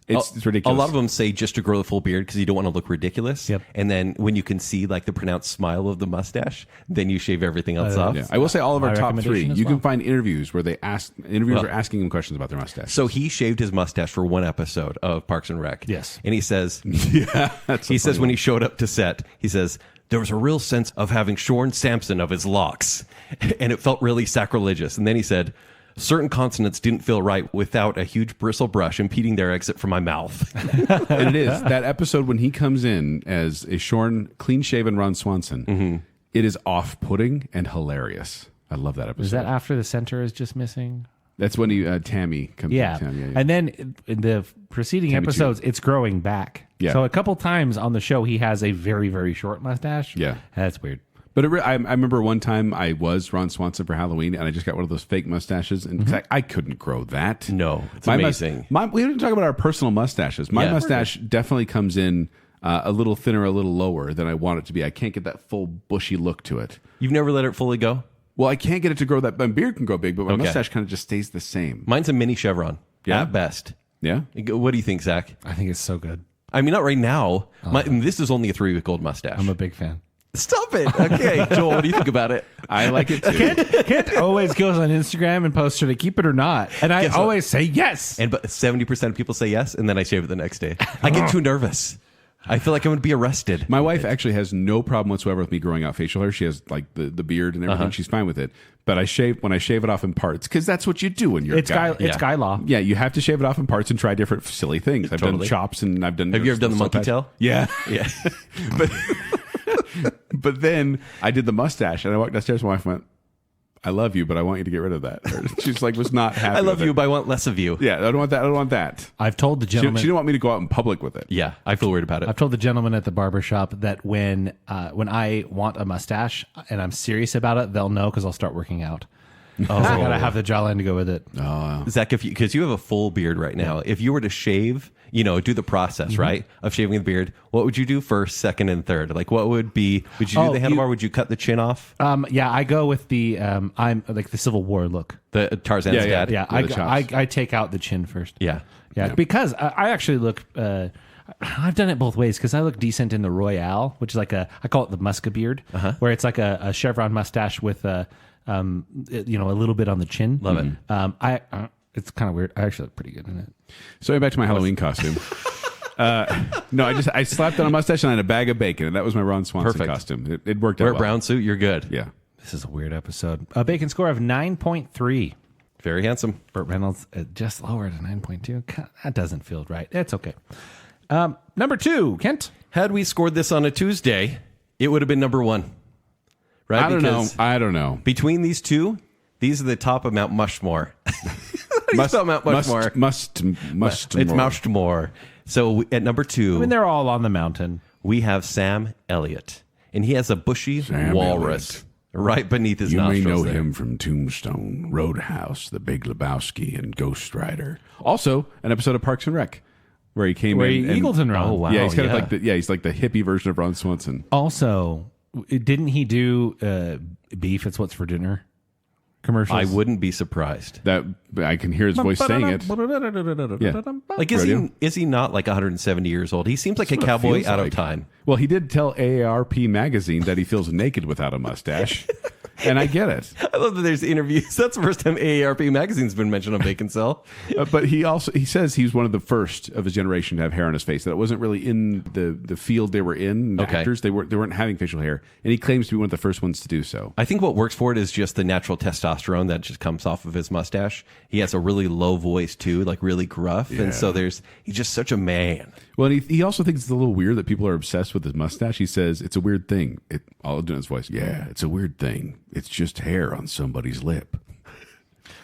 Speaker 4: It's ridiculous.
Speaker 3: A lot of them say just to grow the full beard because you don't want to look ridiculous.
Speaker 5: Yep.
Speaker 3: And then when you can see like the pronounced smile of the mustache, then you shave everything else off.
Speaker 4: Yeah. I will say all of our
Speaker 5: My
Speaker 4: top 3.
Speaker 5: recommendation as
Speaker 4: You can
Speaker 5: well.
Speaker 4: find interviews where interviewers are asking him questions about their mustache.
Speaker 3: So he shaved his mustache for one episode of Parks and Rec.
Speaker 5: Yes.
Speaker 3: And he says,
Speaker 4: yeah,
Speaker 3: he says when he showed up to set, he says, there was a real sense of having shorn Samson of his locks. And it felt really sacrilegious. And then he said, certain consonants didn't feel right without a huge bristle brush impeding their exit from my mouth.
Speaker 4: And it is that episode when he comes in as a shorn, clean-shaven Ron Swanson. It is off-putting and hilarious. I love that episode.
Speaker 5: Is that after the center is just missing?
Speaker 4: That's when Tammy comes.
Speaker 5: Yeah.
Speaker 4: in. Yeah.
Speaker 5: And then in the preceding
Speaker 4: Tammy
Speaker 5: episodes, it's growing back.
Speaker 4: Yeah.
Speaker 5: So a couple times on the show, he has a very, very short mustache.
Speaker 4: Yeah.
Speaker 5: That's weird.
Speaker 4: But I remember one time I was Ron Swanson for Halloween, and I just got one of those fake mustaches, and 'cause I couldn't grow that.
Speaker 3: No, it's
Speaker 4: My
Speaker 3: amazing.
Speaker 4: we didn't talk about our personal mustaches. My
Speaker 3: Yeah.
Speaker 4: mustache definitely comes in a little thinner, a little lower than I want it to be. I can't get that full bushy look to it.
Speaker 3: You've never let it fully go?
Speaker 4: Well, I can't get it to grow that. My beard can grow big, but my
Speaker 3: Okay.
Speaker 4: mustache kind of just stays the same.
Speaker 3: Mine's a mini chevron.
Speaker 4: Yeah?
Speaker 3: At best.
Speaker 4: Yeah.
Speaker 3: What do you think, Zach?
Speaker 5: I think it's so good.
Speaker 3: I mean, not right now. This is only a 3-week-old mustache.
Speaker 5: I'm a big fan.
Speaker 3: Stop it. Okay, Joel, what do you think about it?
Speaker 4: I like it too.
Speaker 5: Kent always goes on Instagram and posts, should I keep it or not? And I
Speaker 3: Guess what?
Speaker 5: always say yes.
Speaker 3: And but 70% of people say yes, and then I shave it the next day. I get too nervous. I feel like I'm going to be arrested.
Speaker 4: My wife actually has no problem whatsoever with me growing out facial hair. She has like the beard and everything. She's fine with it. But when I shave it off in parts, because that's what you do when you're
Speaker 5: It's
Speaker 4: a guy.
Speaker 5: it's guy law.
Speaker 4: Yeah, you have to shave it off in parts and try different silly things. I've done
Speaker 3: Totally.
Speaker 4: chops and I've done.
Speaker 3: Have you ever done the monkey tail?
Speaker 4: Yeah,
Speaker 3: Yeah.
Speaker 4: but then I did the mustache and I walked downstairs. My wife went, "I love you, but I want you to get rid of that." She's like, was not happy.
Speaker 3: I love
Speaker 4: with
Speaker 3: you,
Speaker 4: it.
Speaker 3: but I want less of you.
Speaker 4: Yeah, I don't want that. I don't want that.
Speaker 5: I've told the
Speaker 4: She
Speaker 5: gentleman.
Speaker 4: didn't want me to go out in public with it.
Speaker 3: Yeah, I feel weird about it.
Speaker 5: I've told the gentleman at the barber shop that when I want a mustache and I'm serious about it, they'll know because I'll start working out. Oh, I gotta have the jawline to go with it.
Speaker 3: Zach, because you have a full beard right now, if you were to shave, do the process, right, of shaving the beard, what would you do first, second, and third? Like, what would you do the handlebar? Would you cut the chin off?
Speaker 5: Yeah, I go with the I'm like the Civil War look.
Speaker 3: The Tarzan's
Speaker 4: Yeah,
Speaker 3: dad?
Speaker 5: Yeah,
Speaker 4: the chops.
Speaker 5: I take out the chin first.
Speaker 3: Yeah.
Speaker 5: Because I actually look. I've done it both ways because I look decent in the Royale, which is like I call it the Muska beard, where it's like a chevron mustache with a little bit on the chin.
Speaker 3: Love it.
Speaker 5: It's kind of weird. I actually look pretty good in it.
Speaker 4: So back to my Halloween costume. No, I slapped on a mustache and I had a bag of bacon, and that was my Ron Swanson
Speaker 3: Perfect.
Speaker 4: costume. It worked out
Speaker 3: Wear a
Speaker 4: well.
Speaker 3: brown suit, you're good.
Speaker 4: Yeah.
Speaker 5: This is a weird episode. A bacon score of 9.3.
Speaker 3: Very handsome.
Speaker 5: Burt Reynolds just lowered to 9.2. That doesn't feel right. It's okay. Number 2, Kent.
Speaker 3: Had we scored this on a Tuesday, it would have been number 1. Right?
Speaker 4: I don't know.
Speaker 3: Because
Speaker 4: I don't know.
Speaker 3: between these two, these are the top of Mount Mushmore. Spell Mount Mushmore.
Speaker 4: Must.
Speaker 3: It's Mustmore. So at number 2,
Speaker 5: I mean, they're all on the mountain.
Speaker 3: we have Sam Elliott, and he has a bushy
Speaker 4: Sam
Speaker 3: walrus right beneath his
Speaker 4: You may
Speaker 3: nostrils.
Speaker 4: know
Speaker 3: there.
Speaker 4: him from Tombstone, Roadhouse, The Big Lebowski, and Ghost Rider. Also, an episode of Parks and Rec where he came
Speaker 5: Where
Speaker 4: in.
Speaker 5: he Eagleton run.
Speaker 3: Oh, wow.
Speaker 4: Yeah, he's kind
Speaker 3: yeah.
Speaker 4: of like the hippie version of Ron Swanson.
Speaker 5: Also, Didn't he do beef? It's what's for dinner commercials.
Speaker 3: I wouldn't be surprised.
Speaker 4: That I can hear his voice saying it. Yeah.
Speaker 3: Like, is he not like 170 years old? He seems like a
Speaker 4: That's what it
Speaker 3: cowboy
Speaker 4: feels
Speaker 3: out
Speaker 4: like.
Speaker 3: of time.
Speaker 4: Well, he did tell AARP magazine that he feels naked without a mustache. And I get it.
Speaker 3: I love that there's interviews. That's the first time AARP magazine's been mentioned on Baconsale.
Speaker 4: But he says he was one of the first of his generation to have hair on his face. That it wasn't really in the field they were in. The
Speaker 3: Okay.
Speaker 4: actors, they weren't having facial hair, and he claims to be one of the first ones to do so.
Speaker 3: I think what works for it is just the natural testosterone that just comes off of his mustache. He has a really low voice too, like really gruff, and so he's just such a man.
Speaker 4: Well, and he also thinks it's a little weird that people are obsessed with his mustache. He says it's a weird thing. I'll do his voice. Yeah, it's a weird thing. It's just hair on somebody's lip.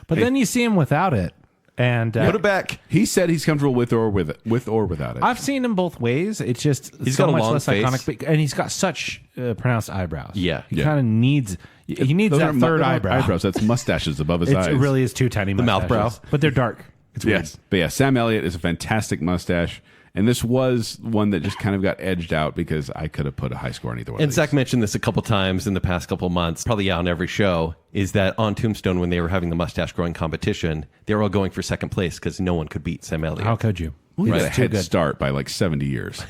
Speaker 5: But then you see him without it, and
Speaker 3: Put it back.
Speaker 4: He said he's comfortable with or without it.
Speaker 5: I've seen him both ways. It's just
Speaker 3: He's
Speaker 5: so
Speaker 3: got a
Speaker 5: much
Speaker 3: long
Speaker 5: less
Speaker 3: face.
Speaker 5: iconic, and he's got such pronounced eyebrows.
Speaker 3: Yeah.
Speaker 5: he kind of needs. He needs
Speaker 4: Those
Speaker 5: that
Speaker 4: aren't
Speaker 5: third
Speaker 4: they're not
Speaker 5: eyebrow.
Speaker 4: eyebrows. That's mustaches above his eyes.
Speaker 5: It really is two tiny
Speaker 3: mouth
Speaker 5: mustaches,
Speaker 3: brow.
Speaker 5: but they're dark. It's weird.
Speaker 4: Yes. But yeah, Sam Elliott is a fantastic mustache. And this was one that just kind of got edged out because I could have put a high score on either one
Speaker 3: And
Speaker 4: of these.
Speaker 3: Zach mentioned this a couple times in the past couple months, probably on every show, is that on Tombstone, when they were having the mustache growing competition, they were all going for second place because no one could beat Sam Elliott.
Speaker 5: How could you?
Speaker 4: Well, he
Speaker 3: Right.
Speaker 4: had a head start by like 70 years.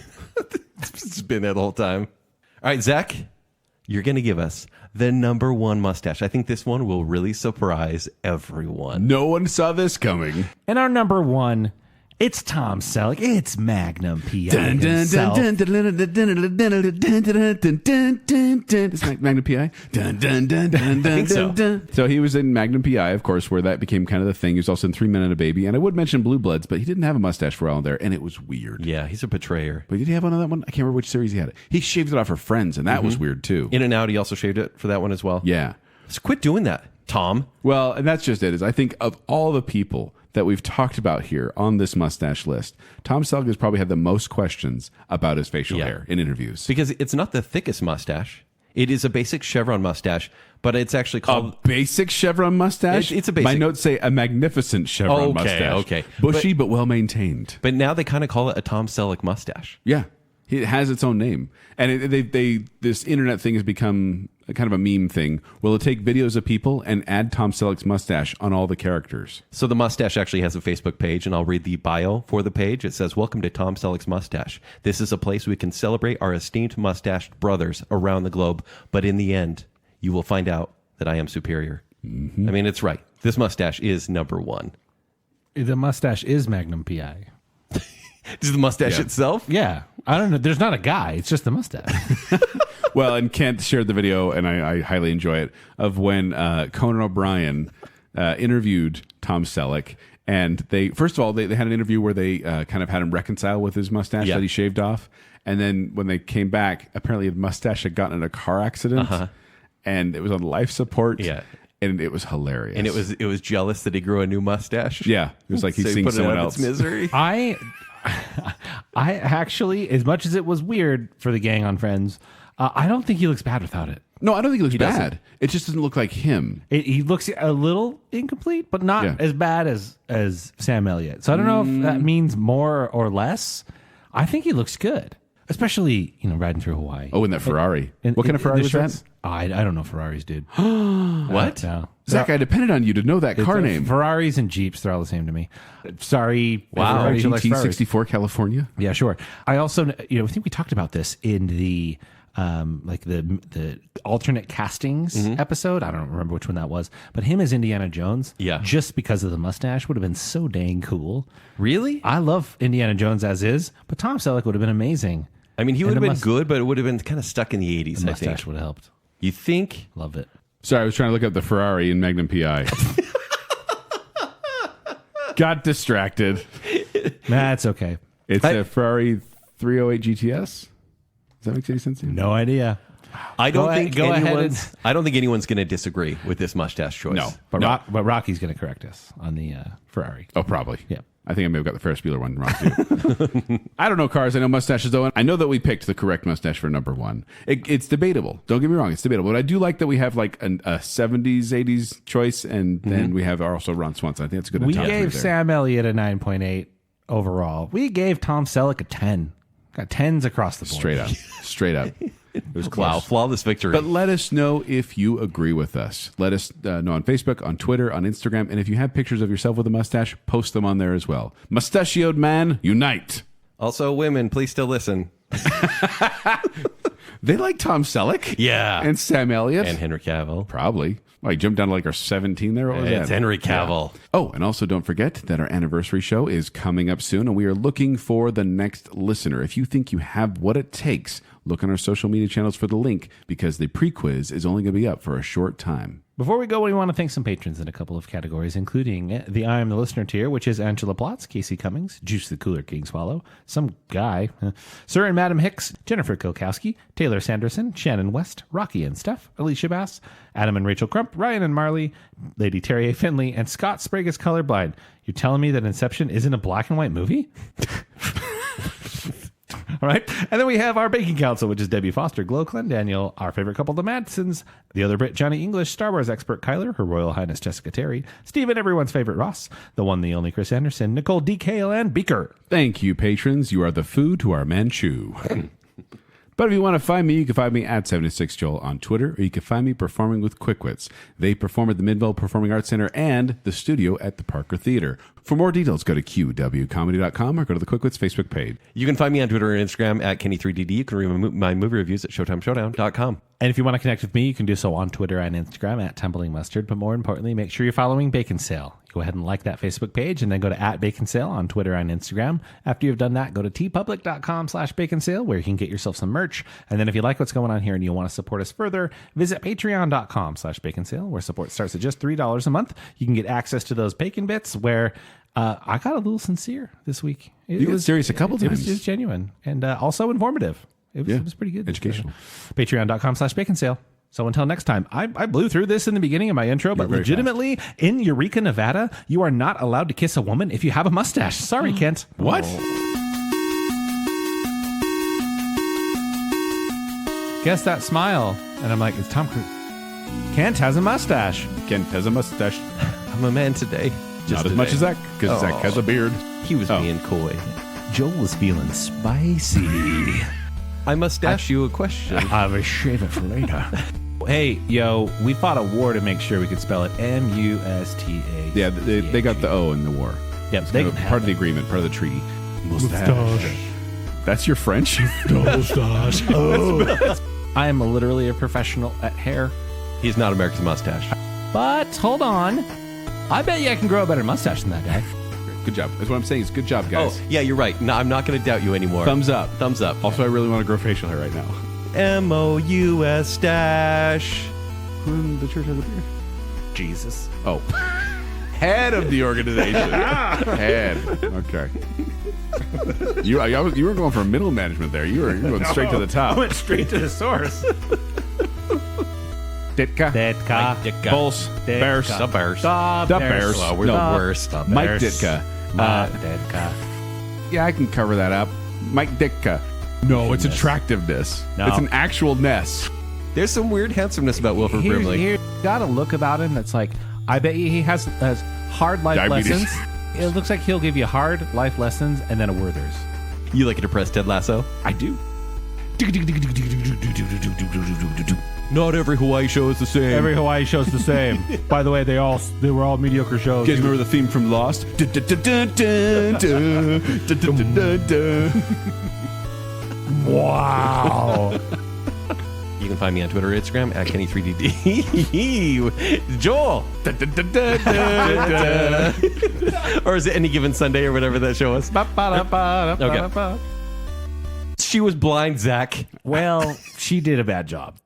Speaker 3: It's been there the whole time. All right, Zach, you're going to give us the number one mustache. I think this one will really surprise everyone.
Speaker 4: No one saw this coming.
Speaker 5: And our number one, it's Tom Selleck. It's Magnum PI himself.
Speaker 4: It's Magnum PI. I
Speaker 3: think so.
Speaker 4: So he was in Magnum PI, of course, where that became kind of the thing. He was also in 3 Men and a Baby. And I would mention Blue Bloods, but he didn't have a mustache for a while there, and it was weird.
Speaker 3: Yeah, he's a betrayer.
Speaker 4: But did he have one on that one? I can't remember which series he had it. He shaved it off for Friends, and that was weird too.
Speaker 3: In and Out, he also shaved it for that one as well.
Speaker 4: Yeah.
Speaker 3: So quit doing that, Tom.
Speaker 4: Well, and that's just it. Is I think of all the people that we've talked about here on this mustache list, Tom Selleck has probably had the most questions about his facial hair in interviews.
Speaker 3: Because it's not the thickest mustache. It is a basic chevron mustache, but it's actually called...
Speaker 4: A basic chevron mustache?
Speaker 3: It's a basic.
Speaker 4: My notes say a magnificent chevron mustache.
Speaker 3: Okay.
Speaker 4: Bushy but well maintained.
Speaker 3: But now they kind of call it a Tom Selleck mustache.
Speaker 4: Yeah. It has its own name. And this internet thing has become a kind of a meme thing. Will it take videos of people and add Tom Selleck's mustache on all the characters?
Speaker 3: So the mustache actually has a Facebook page, and I'll read the bio for the page. It says, "Welcome to Tom Selleck's Mustache. This is a place we can celebrate our esteemed mustached brothers around the globe, but in the end, you will find out that I am superior." I mean, it's right. This mustache is number one.
Speaker 5: The mustache is Magnum PI.
Speaker 3: Is the mustache itself?
Speaker 5: Yeah. I don't know. There's not a guy. It's just the mustache.
Speaker 4: Well, and Kent shared the video, and I highly enjoy it, of when Conan O'Brien interviewed Tom Selleck. And they had an interview where they kind of had him reconcile with his mustache that he shaved off. And then when they came back, apparently his mustache had gotten in a car accident, and it was on life support.
Speaker 3: Yeah.
Speaker 4: And it was hilarious.
Speaker 3: And it was jealous that he grew a new mustache.
Speaker 4: Yeah. It was like he's
Speaker 3: So he
Speaker 4: seeing
Speaker 3: put it
Speaker 4: someone
Speaker 3: out of
Speaker 4: else.
Speaker 3: its misery.
Speaker 5: I actually, as much as it was weird for the gang on Friends, I don't think he looks bad without it.
Speaker 4: No, I don't think he looks
Speaker 3: doesn't.
Speaker 4: bad. It just doesn't look like him.
Speaker 5: He looks a little incomplete, but not as bad as Sam Elliott. So I don't know if that means more or less. I think he looks good, especially riding through Hawaii.
Speaker 4: Oh, in that Ferrari. What kind of Ferrari was that?
Speaker 5: I don't know Ferraris, dude.
Speaker 3: What?
Speaker 5: No.
Speaker 4: Zach, I depended on you to know that car name.
Speaker 5: Ferraris and Jeeps, they're all the same to me. Sorry.
Speaker 4: Wow,
Speaker 5: everybody who likes Ferraris.
Speaker 4: GT64 California.
Speaker 5: Yeah, sure. I also, I think we talked about this in the the alternate castings episode. I don't remember which one that was, but him as Indiana Jones, just because of the mustache, would have been so dang cool.
Speaker 3: Really?
Speaker 5: I love Indiana Jones as is, but Tom Selleck would have been amazing.
Speaker 3: I mean, he would have been good, but it would have been kind of stuck in the 80s,
Speaker 5: The
Speaker 3: I think.
Speaker 5: mustache would have helped.
Speaker 3: You think?
Speaker 5: Love it.
Speaker 4: Sorry, I was trying to look up the Ferrari in Magnum PI. Got distracted.
Speaker 5: That's okay.
Speaker 4: It's a Ferrari 308 GTS. Does that make any sense to you?
Speaker 5: No idea.
Speaker 3: I don't think
Speaker 5: go ahead
Speaker 3: anyone's. I don't think anyone's going to disagree with this mustache choice.
Speaker 4: No.
Speaker 5: But Rocky's going to correct us on the Ferrari.
Speaker 4: Oh, probably.
Speaker 5: Yeah.
Speaker 4: I think I may have got the Ferris Bueller one wrong, too. I don't know cars. I know mustaches, though. I know that we picked the correct mustache for number one. It's debatable. Don't get me wrong. It's debatable. But I do like that we have like a 70s, 80s choice, and then we have also Ron Swanson. I think that's a good.
Speaker 5: We
Speaker 4: top three
Speaker 5: gave
Speaker 4: there.
Speaker 5: Sam Elliott a 9.8 overall. We gave Tom Selleck a 10. Got 10s across the board.
Speaker 4: Straight up. It was close.
Speaker 3: Wow, flawless victory.
Speaker 4: But let us know if you agree with us. Let us know on Facebook, on Twitter, on Instagram. And if you have pictures of yourself with a mustache, post them on there as well. Mustachioed man, unite.
Speaker 3: Also, women, please still listen.
Speaker 4: They like Tom Selleck.
Speaker 3: Yeah.
Speaker 4: And Sam Elliott.
Speaker 3: And Henry Cavill.
Speaker 4: Probably. Well, he jumped down to like our 17 there. What was
Speaker 3: It's
Speaker 4: that?
Speaker 3: Henry Cavill.
Speaker 4: Yeah. Oh, and also don't forget that our anniversary show is coming up soon, and we are looking for the next listener. If you think you have what it takes, look on our social media channels for the link, because the pre-quiz is only going to be up for a short time.
Speaker 5: Before we go, we want to thank some patrons in a couple of categories, including the I Am the Listener tier, which is Angela Plotz, Casey Cummings, Juice the Cooler King Swallow, some guy, Sir and Madam Hicks, Jennifer Kilkowski, Taylor Sanderson, Shannon West, Rocky and Steph, Alicia Bass, Adam and Rachel Crump, Ryan and Marley, Lady Terry A. Finley, and Scott Sprague is colorblind. You're telling me that Inception isn't a black and white movie? All right. And then we have our baking council, which is Debbie Foster, Glow Glenn Daniel, our favorite couple, the Madsons, the other Brit, Johnny English, Star Wars expert Kyler, Her Royal Highness Jessica Terry, Stephen, everyone's favorite Ross, the one, the only Chris Anderson, Nicole D. Kale, and Beaker.
Speaker 4: Thank you, patrons. You are the food to our Manchu. But if you want to find me, you can find me at 76Joel on Twitter, or you can find me performing with Quickwits. They perform at the Midvale Performing Arts Center and the studio at the Parker Theater. For more details, go to qwcomedy.com or go to the Quickwits Facebook page.
Speaker 3: You can find me on Twitter and Instagram at Kenny3DD. You can read my movie reviews at ShowtimeShowdown.com.
Speaker 5: And if you want to connect with me, you can do so on Twitter and Instagram at Tumbling Mustard. But more importantly, make sure you're following Baconsale. Go ahead and like that Facebook page and then go to @Baconsale on Twitter and Instagram. After you've done that, go to tpublic.com/Baconsale where you can get yourself some merch. And then if you like what's going on here and you want to support us further, visit patreon.com/Baconsale where support starts at just $3 a month. You can get access to those bacon bits where I got a little sincere this week.
Speaker 4: You got serious a couple times.
Speaker 5: It was genuine and also informative. It was pretty good.
Speaker 4: Educational.
Speaker 5: Patreon.com/Baconsale. So until next time, I blew through this in the beginning of my intro, but
Speaker 4: very
Speaker 5: legitimately, in Eureka, Nevada, you are not allowed to kiss a woman if you have a mustache. Sorry, Kent.
Speaker 4: What?
Speaker 5: Guess that smile. And I'm like, it's Tom Cruise. Kent has a mustache.
Speaker 4: Kent has a mustache.
Speaker 3: I'm a man today.
Speaker 4: Not as much as Zach, because Zach has a beard.
Speaker 3: He was being coy.
Speaker 5: Joel was feeling spicy.
Speaker 3: I must ask you a question.
Speaker 5: I will shave it for later. Hey, yo, we fought a war to make sure we could spell it M-U-S-T-A.
Speaker 4: Yeah, they got the O in the war.
Speaker 5: Yep,
Speaker 4: It's
Speaker 5: they
Speaker 4: kind of
Speaker 5: can
Speaker 4: part
Speaker 5: have
Speaker 4: of the
Speaker 5: it.
Speaker 4: agreement, part of the treaty. Mustache. That's your French?
Speaker 5: Mustache. Oh. I am literally a professional at hair.
Speaker 3: He's not America's mustache.
Speaker 5: But hold on. I bet you I can grow a better mustache than that guy.
Speaker 4: Good job. That's what I'm saying. Is good job, guys.
Speaker 3: Oh, yeah, you're right. No, I'm not going to doubt you anymore.
Speaker 4: Thumbs up.
Speaker 3: Thumbs up.
Speaker 4: Also, I really want to grow facial hair right now.
Speaker 3: M-O-U-S dash.
Speaker 4: Who in the church has a beard?
Speaker 5: Jesus.
Speaker 4: Oh. Head of the organization. Head. Okay. You were going for middle management there. You were going straight to the top.
Speaker 5: I went straight to the source.
Speaker 4: Ditka.
Speaker 3: Ditka.
Speaker 4: Bulls. Bears.
Speaker 3: The Bears.
Speaker 4: The Bears.
Speaker 3: Well, we're the worst.
Speaker 4: Mike Ditka.
Speaker 5: Ditka.
Speaker 4: Yeah, I can cover that up. Mike Ditka. No, it's attractiveness.
Speaker 5: No.
Speaker 4: It's an actual ness.
Speaker 3: There's some weird handsomeness about Wilford Brimley.
Speaker 5: Here's got a look about him that's like, I bet you he has hard life
Speaker 4: Diabetes.
Speaker 5: lessons. It looks like he'll give you hard life lessons and then a Werther's.
Speaker 3: You like a depressed Ted Lasso?
Speaker 4: I do.
Speaker 3: Not every Hawaii show is the same.
Speaker 5: Every Hawaii show's the same. By the way, they were all mediocre shows.
Speaker 4: You guys remember the theme from Lost?
Speaker 5: Wow.
Speaker 3: You can find me on Twitter or Instagram at Kenny3DD. Joel. Or is it Any Given Sunday or whatever that show was? Okay. She was blind, Zach.
Speaker 5: Well, she did a bad job.